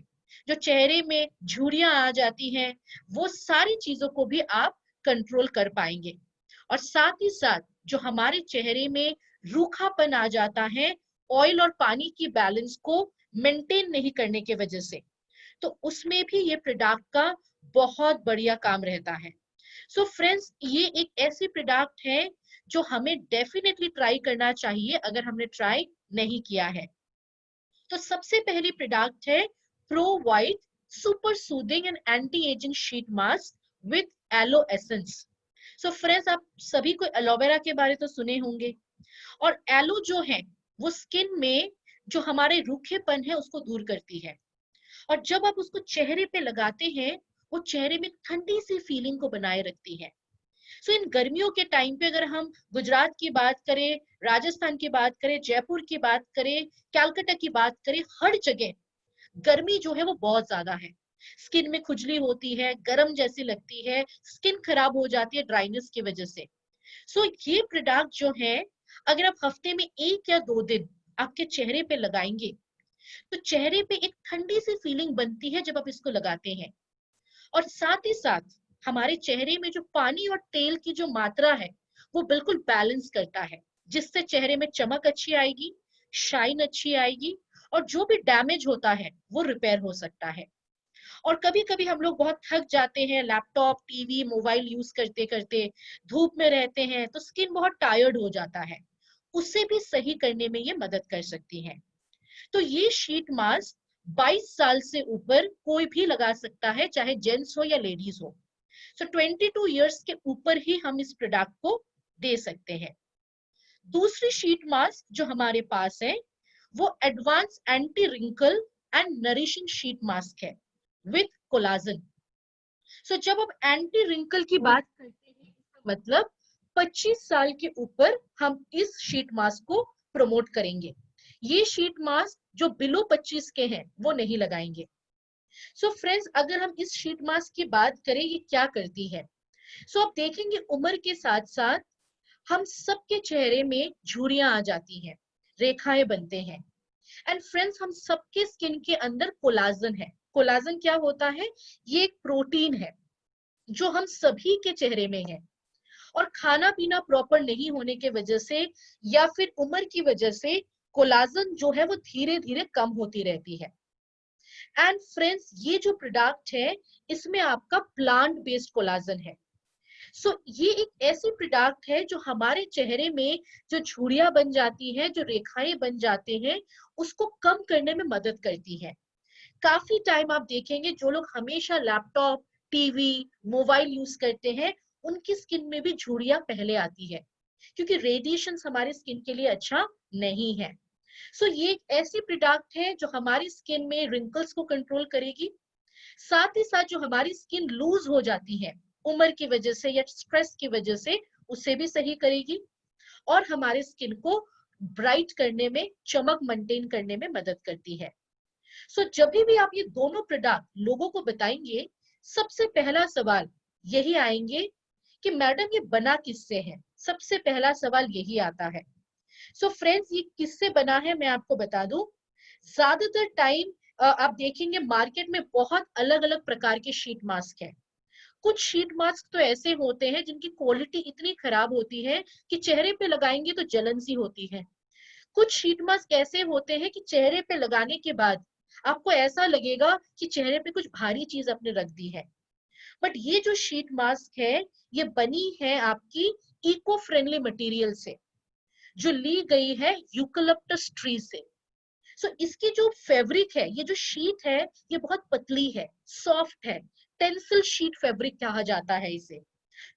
जो चेहरे में झुर्रियां आ जाती हैं, वो सारी चीजों को भी आप कंट्रोल कर पाएंगे। और साथ ही साथ जो हमारे चेहरे में रूखापन आ जाता है ऑयल और पानी की बैलेंस को मेंटेन नहीं करने की वजह से, तो उसमें भी ये प्रोडक्ट का बहुत बढ़िया काम रहता है। सो फ्रेंड्स, ये एक ऐसी प्रोडक्ट है जो हमें डेफिनेटली ट्राई करना चाहिए अगर हमने ट्राई नहीं किया है। तो सबसे पहली प्रोडक्ट है pro white super soothing and anti ageing sheet mask with aloe essence. So friends, आप सभी को एलोवेरा के बारे तो सुने होंगे, और एलो जो है वो स्किन में जो हमारे रूखेपन है उसको दूर करती है, और जब आप उसको चेहरे पे लगाते हैं वो चेहरे में ठंडी सी फीलिंग को बनाए रखती है। सो इन गर्मियों के टाइम पे अगर हम गुजरात की बात करें, राजस्थान की बात करें, जयपुर की बात करें, कैलकाटा की बात करें, हर जगह गर्मी जो है वो बहुत ज्यादा है। स्किन में खुजली होती है, गर्म जैसी लगती है, स्किन खराब हो जाती है ड्राइनेस की वजह से। सो ये प्रोडक्ट जो है, अगर आप हफ्ते में 1 या 2 दिन आपके चेहरे पे लगाएंगे तो चेहरे पे एक ठंडी सी फीलिंग बनती है जब आप इसको लगाते हैं, और साथ ही साथ हमारे चेहरे में जो पानी और तेल की जो मात्रा है वो बिल्कुल बैलेंस करता है, जिससे चेहरे में चमक अच्छी आएगी, शाइन अच्छी आएगी, और जो भी डैमेज होता है वो रिपेयर हो सकता है। और कभी कभी हम लोग बहुत थक जाते हैं, लैपटॉप टीवी मोबाइल यूज करते करते धूप में रहते हैं, तो स्किन बहुत टायर्ड हो जाता है, उसे भी सही करने में ये मदद कर सकती है। तो ये शीट मास्क 22 साल से ऊपर कोई भी लगा सकता है, चाहे जेंट्स हो या लेडीज हो। सो 22 इयर्स के ऊपर ही हम इस प्रोडक्ट को दे सकते हैं। दूसरी शीट मास्क जो हमारे पास है वो advance anti wrinkle and nourishing sheet mask है विथ कोलाजन। सो जब आप एंटी रिंकल की बात करते हैं, इसका मतलब 25 साल के ऊपर हम इस शीट मास्क को प्रमोट करेंगे। ये शीट मास्क जो बिलो 25 के हैं वो नहीं लगाएंगे। सो फ्रेंड्स, अगर हम इस शीट मास्क की बात करें ये क्या करती है, सो आप देखेंगे उम्र के साथ साथ हम सबके चेहरे में झुर्रियां आ जाती हैं, रेखाएं बनते हैं। एंड फ्रेंड्स, हम सबके स्किन के अंदर कोलाजन है। कोलाजन क्या होता है? ये एक प्रोटीन है जो हम सभी के चेहरे में है, और खाना पीना प्रॉपर नहीं होने के वजह से या फिर उम्र की वजह से कोलाजन जो है वो धीरे धीरे कम होती रहती है। एंड फ्रेंड्स, ये जो प्रोडक्ट है इसमें आपका प्लांट बेस्ड कोलाजन है। सो ये एक ऐसी प्रोडक्ट है जो हमारे चेहरे में जो झुर्रियां बन जाती हैं, जो रेखाएं बन जाते हैं, उसको कम करने में मदद करती है। काफी टाइम आप देखेंगे जो लोग हमेशा लैपटॉप टीवी मोबाइल यूज करते हैं उनकी स्किन में भी झुर्रियां पहले आती है, क्योंकि रेडिएशन हमारे स्किन के लिए अच्छा नहीं है। सो ये एक ऐसी प्रोडक्ट है जो हमारी स्किन में रिंकल्स को कंट्रोल करेगी, साथ ही साथ जो हमारी स्किन लूज हो जाती है उम्र की वजह से या स्ट्रेस की वजह से उसे भी सही करेगी, और हमारे स्किन को ब्राइट करने में, चमक मेंटेन करने में मदद करती है। सो जब भी आप ये दोनों प्रोडक्ट लोगों को बताएंगे, सबसे पहला सवाल यही आएंगे कि मैडम ये बना किससे है। सबसे पहला सवाल यही आता है। सो फ्रेंड्स, ये किससे बना है मैं आपको बता दूं। ज्यादातर टाइम आप देखेंगे मार्केट में बहुत अलग अलग प्रकार के शीट मास्क है। कुछ शीट मास्क तो ऐसे होते हैं जिनकी क्वालिटी इतनी खराब होती है कि चेहरे पे लगाएंगे तो जलन सी होती है। कुछ शीट मास्क ऐसे होते हैं कि चेहरे पे लगाने के बाद आपको ऐसा लगेगा कि चेहरे पे कुछ भारी चीज आपने रख दी है। बट ये जो शीट मास्क है ये बनी है आपकी इको फ्रेंडली मटेरियल से, जो ली गई है यूकलिप्टस ट्री से। सो इसकी जो फैब्रिक है, ये जो शीट है, ये बहुत पतली है, सॉफ्ट है, टेंसिल शीट फैब्रिक कहा जाता है इसे,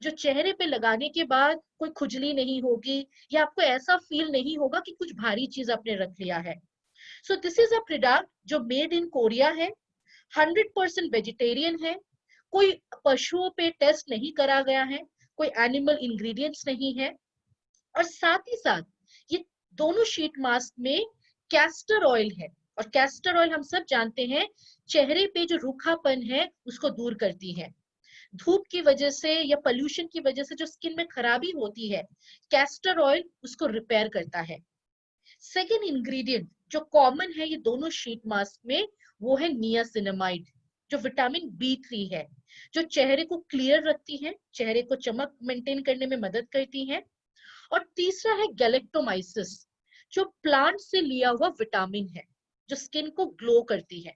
जो चेहरे पे लगाने के बाद कोई खुजली नहीं होगी या आपको ऐसा फील नहीं होगा कि कुछ भारी चीज आपने रख लिया है। So this is a product जो मेड इन कोरिया है, 100% वेजिटेरियन है, कोई पशुओं पे टेस्ट नहीं करा गया है, कोई एनिमल इंग्रेडिएंट्स नहीं है, और साथ ही साथ ये दोनों शीट मास्क में कैस्टर ऑयल है, और कैस्टर ऑयल हम सब जानते हैं चेहरे पे जो रूखापन है उसको दूर करती है। धूप की वजह से या पोल्यूशन की वजह से जो स्किन में खराबी होती है, कैस्टर ऑयल उसको रिपेयर करता है। सेकेंड इंग्रेडिएंट जो कॉमन है ये दोनों शीट मास्क में, वो है नियासिनामाइड, जो विटामिन बी 3 है, जो चेहरे को क्लियर रखती है, चेहरे को चमक मेंटेन करने में मदद करती है। और तीसरा है गैलेक्टोमाइसिस, जो प्लांट से लिया हुआ विटामिन है, जो स्किन को ग्लो करती है।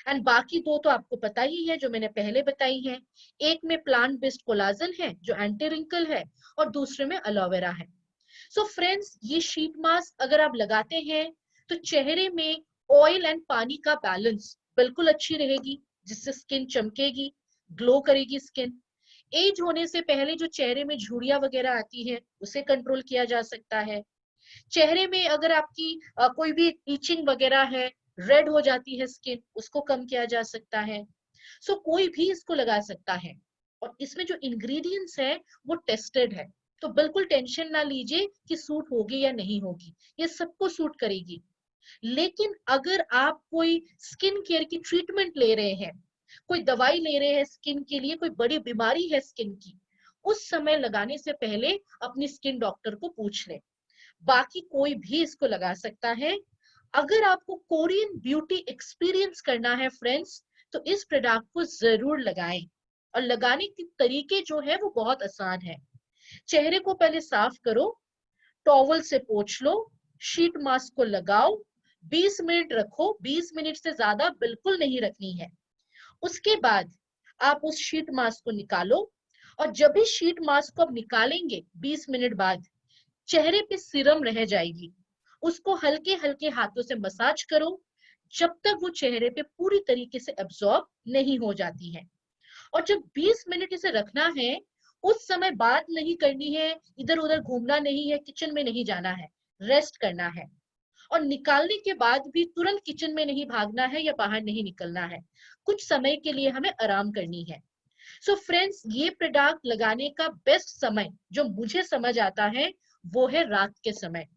एंड बाकी दो तो आपको पता ही है जो मैंने पहले बताई है। एक में प्लांट बेस्ड कोलाजन है जो एंटी रिंकल है, और दूसरे में एलोवेरा है। सो फ्रेंड्स, ये शीट मास्क अगर आप लगाते हैं तो चेहरे में ऑयल एंड पानी का बैलेंस बिल्कुल अच्छी रहेगी, जिससे स्किन चमकेगी, ग्लो करेगी स्किन। एज होने से पहले जो चेहरे में झुर्रियां वगैरह आती है उसे कंट्रोल किया जा सकता है। चेहरे में अगर आपकी कोई भी इचिंग वगैरह है, रेड हो जाती है स्किन, उसको कम किया जा सकता है। सो कोई भी इसको लगा सकता है, और इसमें जो इंग्रेडिएंट्स है वो टेस्टेड है। तो बिल्कुल टेंशन ना लीजिए कि सूट होगी या नहीं होगी, ये सबको सूट करेगी। लेकिन अगर आप कोई स्किन केयर की ट्रीटमेंट ले रहे हैं, कोई दवाई ले रहे हैं स्किन के लिए, कोई बड़ी बीमारी है स्किन की, उस समय लगाने से पहले अपनी स्किन डॉक्टर को पूछ लें। बाकी कोई भी इसको लगा सकता है। अगर आपको कोरियन ब्यूटी एक्सपीरियंस करना है फ्रेंड्स, तो इस प्रोडक्ट को जरूर लगाएं। और लगाने के तरीके जो है वो बहुत आसान है। चेहरे को पहले साफ करो, टॉवल से पोंछ लो, शीट मास्क को लगाओ, 20 मिनट रखो, 20 मिनट से ज्यादा बिल्कुल नहीं रखनी है। उसके बाद आप उस शीट मास्क को निकालो, और जब भी शीट मास्क को आप निकालेंगे 20 मिनट बाद, चेहरे पे सीरम रह जाएगी, उसको हल्के हल्के हाथों से मसाज करो, जब तक वो चेहरे पे पूरी तरीके से एब्जॉर्ब नहीं हो जाती है। और जब 20 मिनट इसे रखना है, उस समय बात नहीं करनी है, इधर उधर घूमना नहीं है, किचन में नहीं जाना है, रेस्ट करना है। और निकालने के बाद भी तुरंत किचन में नहीं भागना है या बाहर नहीं निकलना है, कुछ समय के लिए हमें आराम करनी है। सो फ्रेंड्स, ये प्रोडक्ट लगाने का बेस्ट समय जो मुझे समझ आता है वो है रात के समय,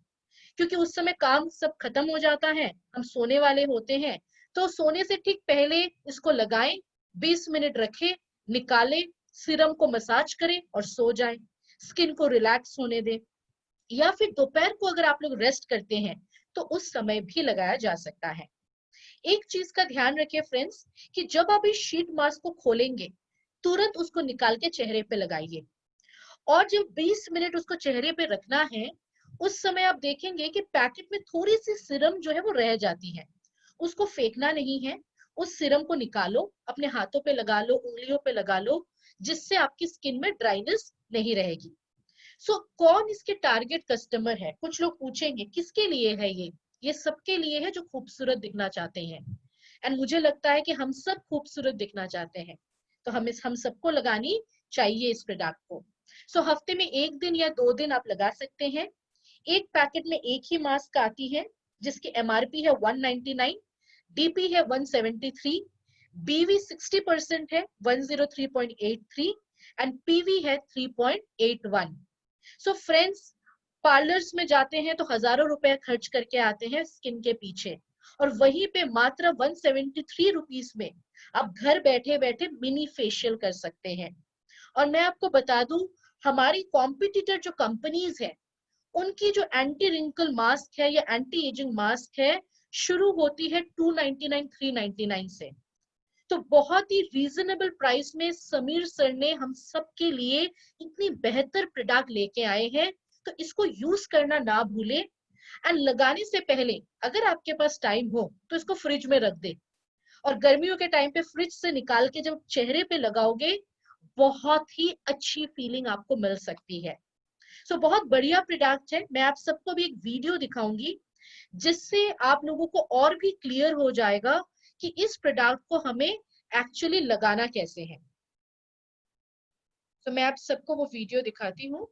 क्योंकि उस समय काम सब खत्म हो जाता है, हम सोने वाले होते हैं। तो सोने से ठीक पहले इसको लगाएं, 20 मिनट रखें, निकालें, सीरम को मसाज करें और सो जाएं, स्किन को रिलैक्स होने दें। या फिर दोपहर को अगर आप लोग रेस्ट करते हैं तो उस समय भी लगाया जा सकता है। एक चीज का ध्यान रखिए फ्रेंड्स, कि जब आप इस शीट मास्क को खोलेंगे, तुरंत उसको निकाल के चेहरे पे लगाइए। और जब 20 मिनट उसको चेहरे पे रखना है, उस समय आप देखेंगे कि पैकेट में थोड़ी सी सिरम जो है वो रह जाती है, उसको फेंकना नहीं है। उस सिरम को निकालो, अपने हाथों पे लगा लो, उंगलियों पे लगा लो, जिससे आपकी स्किन में ड्राइनेस नहीं रहेगी। कौन इसके टारगेट कस्टमर है? कुछ लोग पूछेंगे किसके लिए है ये सबके लिए है जो खूबसूरत दिखना चाहते हैं। एंड मुझे लगता है कि हम सब खूबसूरत दिखना चाहते हैं, तो हम सबको लगानी चाहिए इस प्रोडक्ट को। हफ्ते में एक दिन या 2 दिन आप लगा सकते हैं। एक पैकेट में एक ही मास्क आती है, जिसकी एमआरपी है 199, डीपी है 173, बीवी 60% है 103.83, एंड पीवी है 3.81। फ्रेंड्स, पार्लर्स में जाते हैं तो हजारों रुपए खर्च करके आते हैं स्किन के पीछे, और वहीं पे मात्र 173 रुपीज में आप घर बैठे बैठे मिनी फेशियल कर सकते हैं। और मैं आपको बता दूं, हमारी कॉम्पिटिटर जो कंपनीज है, उनकी जो एंटी रिंकल मास्क है या एंटी एजिंग मास्क है, शुरू होती है 299 399 से। तो बहुत ही रीजनेबल प्राइस में समीर सर ने हम सब के लिए इतनी बेहतर प्रोडक्ट लेके आए हैं। तो इसको यूज करना ना भूलें। एंड लगाने से पहले अगर आपके पास टाइम हो तो इसको फ्रिज में रख दे, और गर्मियों के टाइम पे फ्रिज से निकाल के जब चेहरे पे लगाओगे, बहुत ही अच्छी फीलिंग आपको मिल सकती है। बहुत बढ़िया प्रोडक्ट है। मैं आप सबको भी एक वीडियो दिखाऊंगी, जिससे आप लोगों को और भी क्लियर हो जाएगा कि इस प्रोडक्ट को हमें एक्चुअली लगाना कैसे है। मैं आप सबको वो वीडियो दिखाती हूँ।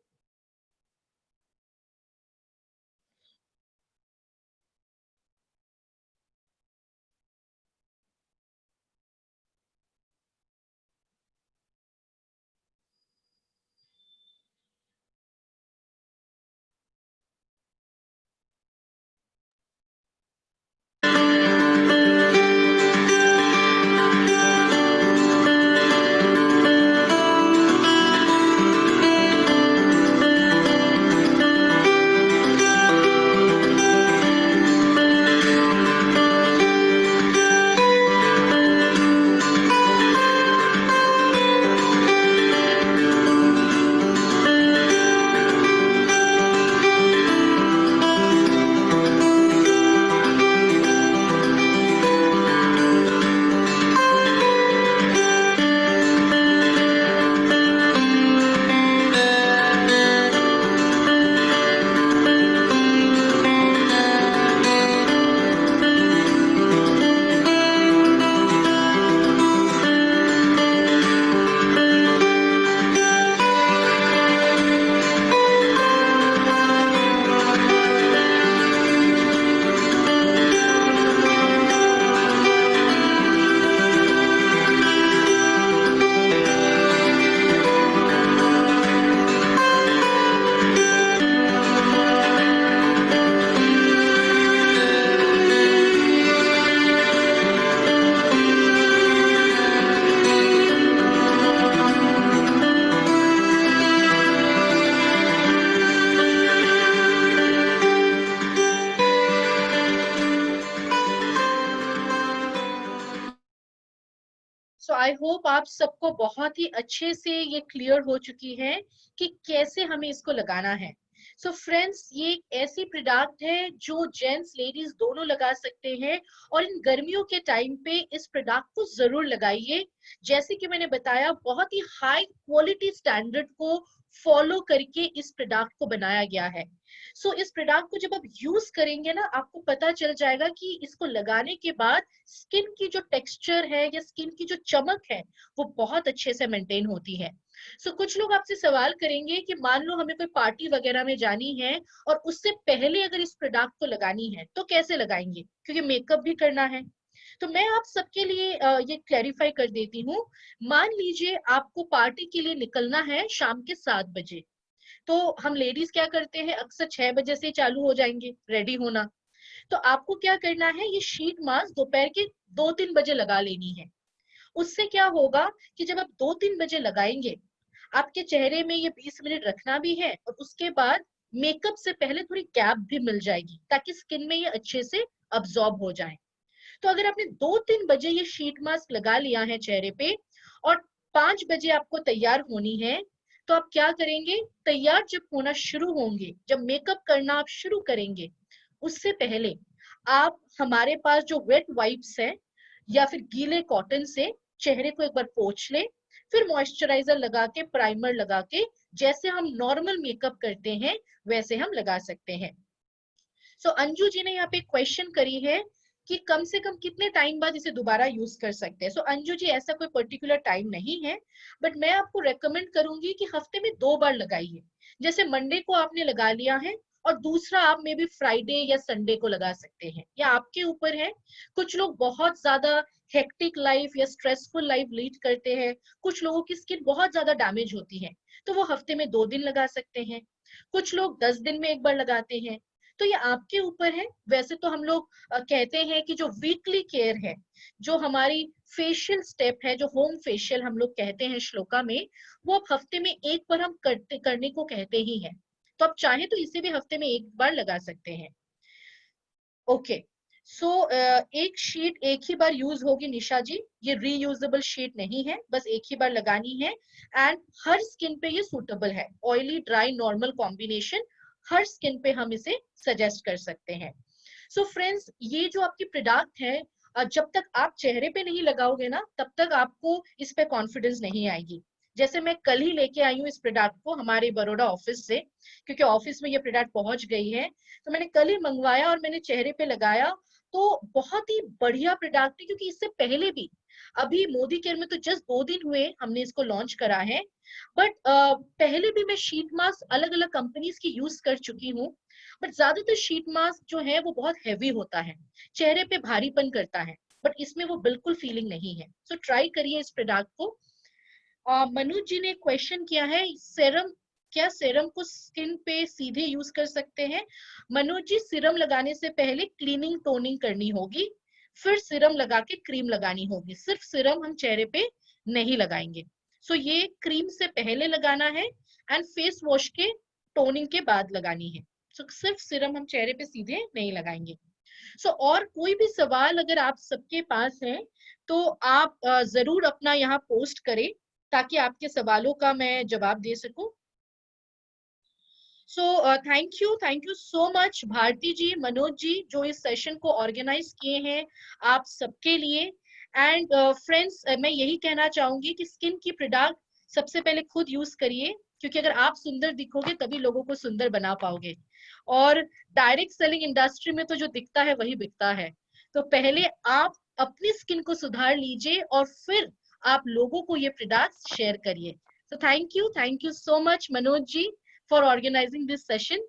आई होप आप सबको बहुत ही अच्छे से ये क्लियर हो चुकी है कि कैसे हमें इसको लगाना है। सो फ्रेंड्स, ये एक ऐसी प्रोडक्ट है जो जेंट्स लेडीज दोनों लगा सकते हैं, और इन गर्मियों के टाइम पे इस प्रोडक्ट को जरूर लगाइए। जैसे कि मैंने बताया, बहुत ही हाई क्वालिटी स्टैंडर्ड को फॉलो करके इस प्रोडक्ट को बनाया गया है। सो इस प्रोडक्ट को जब आप यूज करेंगे ना, आपको पता चल जाएगा कि इसको लगाने के बाद स्किन की जो टेक्सचर है या स्किन की जो चमक है वो बहुत अच्छे से मेंटेन होती है। सो कुछ लोग आपसे सवाल करेंगे कि मान लो हमें कोई पार्टी वगैरह में जानी है और उससे पहले अगर इस प्रोडक्ट को लगानी है तो कैसे लगाएंगे, क्योंकि मेकअप भी करना है। तो मैं आप सबके लिए ये क्लैरिफाई कर देती हूँ। मान लीजिए आपको पार्टी के लिए निकलना है शाम के 7 बजे, तो हम लेडीज क्या करते हैं, अक्सर 6 बजे से ही चालू हो जाएंगे रेडी होना। तो आपको क्या करना है, ये शीट मास्क दोपहर के 2-3 बजे लगा लेनी है। उससे क्या होगा कि जब आप 2-3 बजे लगाएंगे, आपके चेहरे में ये 20 मिनट रखना भी है, और उसके बाद मेकअप से पहले थोड़ी गैप भी मिल जाएगी ताकि स्किन में ये अच्छे से अब्सॉर्ब हो जाए। तो अगर आपने 2-3 बजे ये शीट मास्क लगा लिया है चेहरे पे, और 5 बजे आपको तैयार होनी है, तो आप क्या करेंगे, तैयार जब होना शुरू होंगे, जब मेकअप करना आप शुरू करेंगे, उससे पहले आप, हमारे पास जो वेट वाइप्स है या फिर गीले कॉटन से चेहरे को एक बार पोंछ ले, फिर मॉइस्चराइजर लगा के, प्राइमर लगा के, जैसे हम नॉर्मल मेकअप करते हैं वैसे हम लगा सकते हैं। सो अंजू जी ने यहाँ पे क्वेश्चन करी है कि कम से कम कितने टाइम बाद इसे दोबारा यूज कर सकते हैं। सो अंजू जी, ऐसा कोई पर्टिकुलर टाइम नहीं है, बट मैं आपको रेकमेंड करूंगी कि हफ्ते में 2 बार लगाइए। जैसे मंडे को आपने लगा लिया है, और दूसरा आप मे बी फ्राइडे या संडे को लगा सकते हैं, या आपके ऊपर है। कुछ लोग बहुत ज्यादा हेक्टिक लाइफ या स्ट्रेसफुल लाइफ लीड करते हैं, कुछ लोगों की स्किन बहुत ज्यादा डैमेज होती है, तो वो हफ्ते में 2 दिन लगा सकते हैं। कुछ लोग 10 दिन में एक बार लगाते हैं। तो ये आपके ऊपर है। वैसे तो हम लोग कहते हैं कि जो वीकली केयर है, जो हमारी फेशियल स्टेप है, जो होम फेशियल हम लोग कहते हैं श्लोका में, वो अब हफ्ते में एक बार हम करने को कहते ही हैं। तो आप चाहे तो इसे भी हफ्ते में एक बार लगा सकते हैं। ओके। सो एक शीट एक ही बार यूज होगी निशा जी, ये रीयूजेबल शीट नहीं है, बस एक ही बार लगानी है। एंड हर स्किन पे ये सूटेबल है, ऑयली ड्राई नॉर्मल कॉम्बिनेशन, हर स्किन पे हम इसे सजेस्ट कर सकते हैं। सो फ्रेंड्स, ये जो आपकी प्रोडक्ट है, जब तक आप चेहरे पे नहीं लगाओगे ना, तब तक आपको इस पे कॉन्फिडेंस नहीं आएगी। जैसे मैं कल ही लेके आई हूँ इस प्रोडक्ट को हमारे बड़ौदा ऑफिस से, क्योंकि ऑफिस में ये प्रोडक्ट पहुंच गई है, तो मैंने कल ही मंगवाया और मैंने चेहरे पे लगाया। तो बहुत ही बढ़िया प्रोडक्ट है, क्योंकि इससे पहले भी, अभी मोदी केयर में तो जस्ट 2 दिन हुए हमने इसको लॉन्च करा है, बट पहले भी मैं शीट मास्क अलग अलग कंपनीज की यूज कर चुकी हूँ। बट ज्यादातर शीट मास्क जो है वो बहुत हैवी होता है, चेहरे पे भारीपन करता है, बट इसमें वो बिल्कुल फीलिंग नहीं है। सो ट्राई करिए इस प्रोडक्ट को। मनोज जी ने क्वेश्चन किया है, सेरम, क्या सेरम को स्किन पे सीधे यूज कर सकते हैं? मनोज जी, सीरम लगाने से पहले क्लीनिंग टोनिंग करनी होगी, फिर सीरम लगा के क्रीम लगानी होगी। सिर्फ सीरम हम चेहरे पे नहीं लगाएंगे। सो ये क्रीम से पहले लगाना है, एंड फेस वॉश के टोनिंग के बाद लगानी है। सो सिर्फ सीरम हम चेहरे पे सीधे नहीं लगाएंगे। सो और कोई भी सवाल अगर आप सबके पास है, तो आप जरूर अपना यहाँ पोस्ट करें, ताकि आपके सवालों का मैं जवाब दे सकूं। So thank you so much Bharti ji, Manoj ji, जो इस सेशन को ऑर्गेनाइज किए हैं आप सबके लिए। एंड फ्रेंड्स, मैं यही कहना चाहूंगी कि स्किन की प्रोडक्ट सबसे पहले खुद यूज करिए, क्योंकि अगर आप सुंदर दिखोगे तभी लोगों को सुंदर बना पाओगे। और डायरेक्ट सेलिंग इंडस्ट्री में तो जो दिखता है वही बिकता है। तो पहले आप अपनी स्किन को सुधार लीजिए, और फिर आप लोगों को ये प्रोडक्ट्स शेयर करिए। तो thank you so much Manoj ji for organizing this session.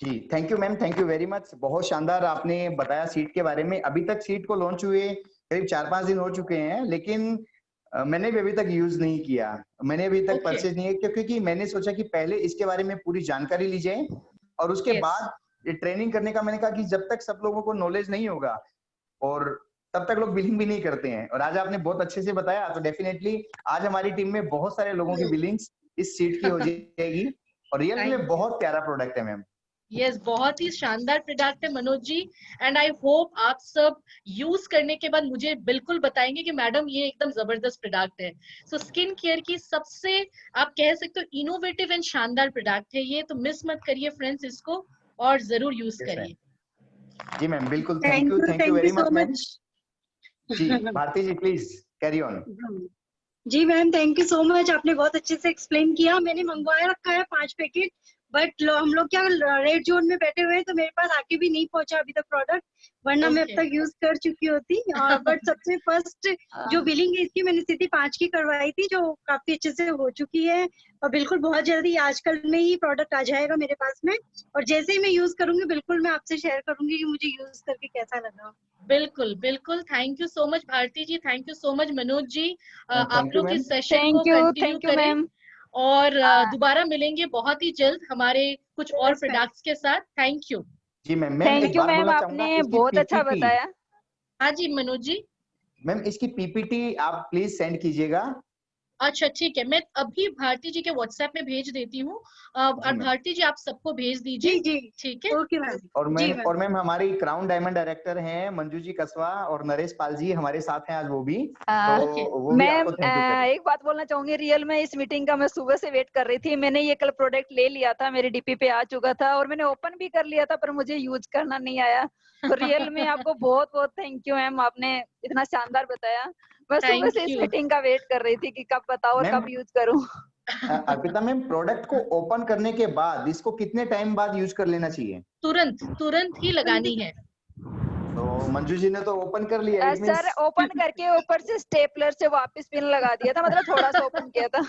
जी thank you ma'am, thank you very much. बहुत शानदार आपने बताया सीट के बारे में। अभी तक सीट को लॉन्च हुए करीब 4-5 दिन हो चुके हैं, लेकिन मैंने भी अभी तक यूज नहीं किया, मैंने अभी तक परचेज नहीं किया, क्योंकि मैंने सोचा कि पहले इसके बारे में पूरी जानकारी ली जाए, और उसके बाद ये ट्रेनिंग करने का मैंने कहा कि जब तक सब लोगों को नॉलेज नहीं होगा और तब तक लोग बिलिंग भी नहीं करते हैं। और आज आपने बहुत अच्छे से बताया, तो डेफिनेटली आज हमारी टीम में बहुत सारे लोगों की बिलिंग्स इस सीट की हो जाएगी। और रियल में बहुत प्यारा प्रोडक्ट है मैम। यस, बहुत ही शानदार प्रोडक्ट है Manoj ji. And I hope आप सब यूज करने के बाद मुझे बिल्कुल बताएंगे कि मैडम ये एकदम जबरदस्त प्रोडक्ट है। सो स्किन केयर की सबसे, आप कह सकते हो, इनोवेटिव एंड शानदार प्रोडक्ट है ये, तो मिस मत करिए फ्रेंड्स इसको, और जरूर यूज यस मैम। करिए। जी मैम, बिल्कुल। Thank you thank you very so much ma'am. Much. जी Bharti ji, please carry on. जी ma'am, thank you so much, आपने बहुत अच्छे से एक्सप्लेन किया। मैंने मंगवाया रखा है 5 पैकेट, बट हम लोग क्या रेड जोन में बैठे हुए हैं, तो मेरे पास आके भी नहीं पहुंचा अभी तक प्रोडक्ट, वरना मैं अब ओके। तक यूज कर चुकी होती। और बट सबसे फर्स्ट जो बिलिंग है इसकी, मैंने सिटी 5 की करवाई थी, जो काफी अच्छे से हो चुकी है। और बिल्कुल बहुत जल्दी आजकल में ही प्रोडक्ट आ जाएगा मेरे पास में, और जैसे ही मैं यूज करूंगी बिल्कुल मैं आपसे शेयर करूंगी कि मुझे यूज करके कैसा लगा। बिल्कुल बिल्कुल, thank you so much Bharti ji, thank you so much Manoj ji. आप थैंक यू लोग मैम। इस सेशन को कंटिन्यू थैंक यू करें, मैम। और दोबारा मिलेंगे बहुत ही जल्द हमारे कुछ और प्रोडक्ट्स के साथ। Thank you. जी मैम, मैम एक थैंक यू बात मैम, बोलना चाहूंगा, आपने इसकी बहुत अच्छा पीपीटी, बताया। हाँ जी मनोज जी। मैम इसकी पीपीटी आप प्लीज सेंड कीजिएगा। अच्छा ठीक है, मैं अभी भारती जी के व्हाट्सएप में भेज देती हूँ, जी और मैम। भारती जी आप सबको भेज जी दीजिए। जी, ठीक है। Okay ma'am. और जी मैम, मैम। हमारी क्राउन डायमंड डायरेक्टर हैं मंजू जी कसवा, और नरेश पाल जी हमारे साथ हैं आज, वो भी। तो ओके। वो भी मैम आपको थैंक यू करें। एक बात बोलना चाहूंगी, रियल में इस मीटिंग का मैं सुबह से वेट कर रही थी। मैंने ये कल प्रोडक्ट ले लिया था, मेरे डीपी पे आ चुका था, और मैंने ओपन भी कर लिया था, पर मुझे यूज करना नहीं आया। तो रियल में आपको बहुत बहुत थैंक यू मैम, आपने इतना शानदार बताया। मैं सुबह थैंक से इस यू। मीटिंग का वेट कर रही थी कि कब बताओ और मैम कब यूज करूं। अर्पिता मैम, प्रोडक्ट को ओपन करने के बाद इसको कितने टाइम बाद यूज कर लेना चाहिए? तुरंत तुरंत ही लगानी है। तो मंजू जी ने तो ओपन कर लिया, इट सर मींस। ओपन करके ऊपर से स्टेपलर से वापस पिन लगा दिया था, मतलब थोड़ा सा ओपन किया था।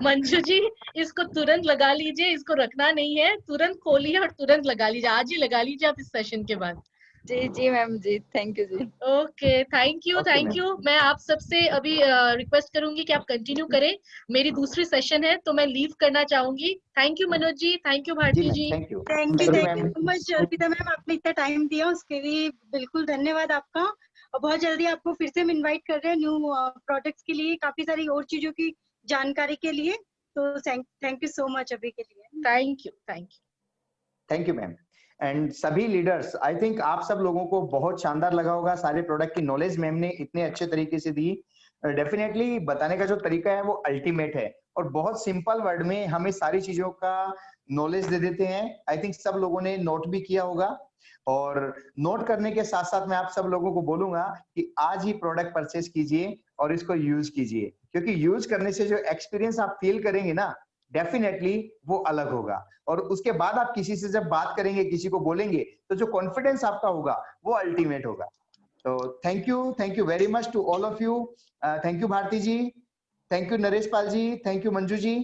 मंजू जी, इसको तुरंत लगा लीजिए, इसको रखना नहीं है, तुरंत खोलिए और तुरंत लगा लीजिए, आज ही लगा लीजिए आप इस सेशन के बाद। जी जी मैम जी, थैंक यू जी। Okay, thank you okay thank ma'am. You. मैं आप सबसे अभी रिक्वेस्ट करूंगी कि आप कंटिन्यू करें, मेरी दूसरी सेशन है तो मैं लीव करना चाहूंगी। Thank you Manoj ji, thank you जी भारती मैम, जी। Thank you. Thank thank you you ma'am. So much Arpita ma'am, आपने इतना टाइम दिया उसके लिए बिल्कुल धन्यवाद आपका। और बहुत जल्दी आपको फिर से हम इनवाइट कर रहे हैं न्यू प्रोडक्ट्स के लिए, काफी सारी और चीजों की जानकारी के लिए। तो थैंक यू सो मच अभी के लिए। Thank you thank you. Thank you ma'am. And सभी लीडर्स, आई थिंक आप सब लोगों को बहुत शानदार लगा होगा, सारे प्रोडक्ट की नॉलेज मैम ने इतने अच्छे तरीके से दी। डेफिनेटली बताने का जो तरीका है वो अल्टीमेट है, और बहुत सिंपल वर्ड में हमें सारी चीजों का नॉलेज दे देते हैं। आई थिंक सब लोगों ने नोट भी किया होगा, और नोट करने के साथ साथ मैं आप सब लोगों को बोलूंगा कि आज ही प्रोडक्ट परचेज कीजिए और इसको यूज कीजिए, क्योंकि यूज करने से जो एक्सपीरियंस आप फील करेंगे ना, डेफिनेटली वो अलग होगा। और उसके बाद आप किसी से जब बात करेंगे, किसी को बोलेंगे, तो जो कॉन्फिडेंस आपका होगा वो अल्टीमेट होगा। तो thank you very much to all of you. Thank you Bharti ji, thank you Naresh Pal ji, thank you Manju ji.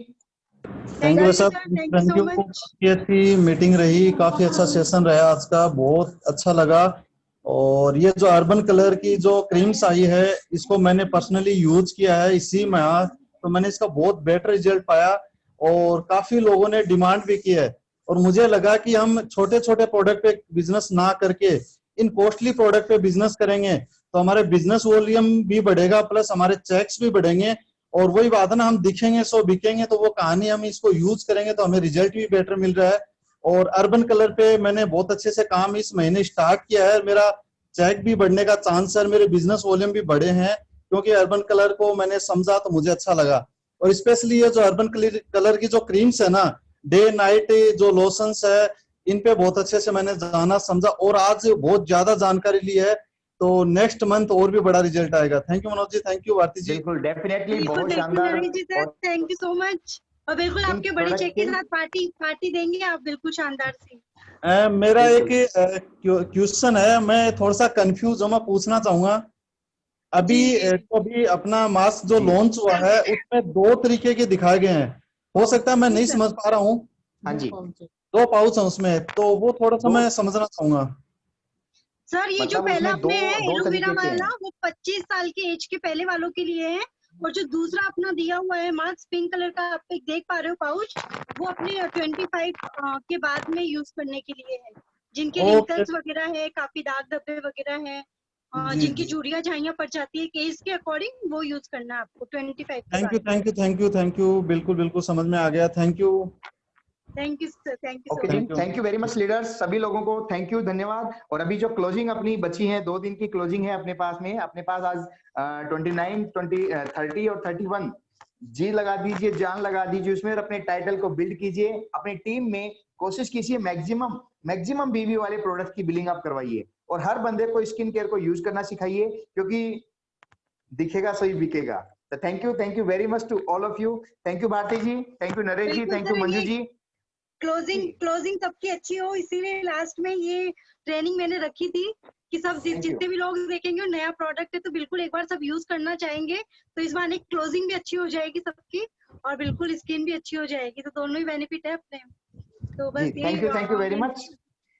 Thank you you sir, sir, thank you thank so you. Much. काफी अच्छी मीटिंग रही, काफी अच्छा सेशन रहा आज का, बहुत अच्छा लगा। और ये जो अर्बन कलर की जो क्रीम्स आई है, इसको मैंने पर्सनली यूज किया है इसी में आज, तो मैंने इसका बहुत बेटर रिजल्ट पाया, और काफी लोगों ने डिमांड भी की है। और मुझे लगा कि हम छोटे छोटे प्रोडक्ट पे बिजनेस ना करके इन कॉस्टली प्रोडक्ट पे बिजनेस करेंगे तो हमारे बिजनेस वॉल्यूम भी बढ़ेगा, प्लस हमारे चेक्स भी बढ़ेंगे। और वही बात है ना, हम दिखेंगे सो बिकेंगे, तो वो कहानी हम इसको यूज करेंगे तो हमें रिजल्ट भी बेटर मिल रहा है। और अर्बन कलर पे मैंने बहुत अच्छे से काम इस महीने स्टार्ट किया है, मेरा चेक भी बढ़ने का चांस है, मेरे बिजनेस वॉल्यूम भी बढ़े हैं, क्योंकि अर्बन कलर को मैंने समझा तो मुझे अच्छा लगा। और स्पेशली ये जो अर्बन कलर की जो क्रीम्स है ना, डे नाइट जो लोशंस है, इन पे बहुत अच्छे से मैंने जाना समझा, और आज बहुत ज्यादा जानकारी ली है, तो नेक्स्ट मंथ और भी बड़ा रिजल्ट आएगा। Thank you Manoj ji, thank you Bharti ji. बिल्कुल, डेफिनेटली बिल्कुल बहुत बिल्कुल शानदार। नरेश जी सर, और थैंक यू सो मच। और बिल्कुल इन आपके बड़े प्रोडक्ट चेक के के साथ पार्टी पार्टी देंगे आप, बिल्कुल शानदार सी। मेरा एक बिल्कुल क्वेश्चन है, मैं थोड़ा सा कंफ्यूज हूँ, मैं पूछना चाहूंगा। अभी जी जी तो अभी अपना मास्क जो जी। लॉन्च हुआ है उसमें दो तरीके के दिखाए गए हैं, हो सकता है मैं जी नहीं सर। समझ पा रहा हूँ। हाँ जी। दो पाउच है उसमें, तो वो थोड़ा सा दो, मैं समझना चाहूंगा। सर ये जो मतलब पहला उसमें दो अपने है दो एलोवेरा तरीके के वाला, हैं। वो 25 साल के एज के पहले वालों के लिए है। और जो दूसरा अपना दिया हुआ है मास्क पिंक कलर का, आप एक देख पा रहे हो पाउच, वो अपने 25 के बाद में यूज करने के लिए है, जिनके ओके। रिंकल्स वगैरह है, काफी दाग धब्बे वगैरह है, जी जिनकी जी, झुर्रियां झाइयां पड़ जाती है केस के अकॉर्डिंग, वो यूज करना है आपको 25 के थैंक बाद यू में। Thank you thank you thank you, बिल्कुल बिल्कुल समझ में आ गया, thank you. Thank you sir, thank you okay so जी, much. Thank you. Thank you very much leaders, सभी लोगों को थैंक यू, धन्यवाद। और अभी जो क्लोजिंग अपनी बची है, 2 दिन की क्लोजिंग है अपने पास में, अपने पास आज 29, 20, 30 और 31 जी लगा दीजिए, जान लगा दीजिए उसमें, और अपने टाइटल को बिल्ड कीजिए। अपनी टीम में कोशिश कीजिए मैक्सिमम बीवी वाले प्रोडक्ट की बिलिंग आप करवाइए, और हर बंदे को स्किन केयर को यूज करना सिखाइए, क्योंकि दिखेगा सही बिकेगा। तो thank you very much to all of you. Thank you Bharti ji, thank you Naresh ji, बिल्कुल थैंक यू सर, मंजू ये जी। क्लोजिंग सबकी अच्छी हो, इसीलिए लास्ट में ये ट्रेनिंग मैंने रखी थी कि सब Thank you. जितने भी लोग देखेंगे और नया प्रोडक्ट है तो बिल्कुल एक बार सब यूज करना चाहेंगे, तो इस बहाने क्लोजिंग भी अच्छी हो जाएगी सबकी और बिल्कुल स्किन भी अच्छी हो जाएगी, तो दोनों ही बेनिफिट है अपने। तो जी बस यही thank you very much,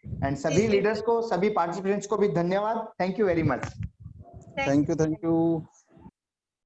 and सभी जी, लीडर्स को, सभी पार्टिसिपेंट्स को भी धन्यवाद। Thank you very much. Thank you. Thank you.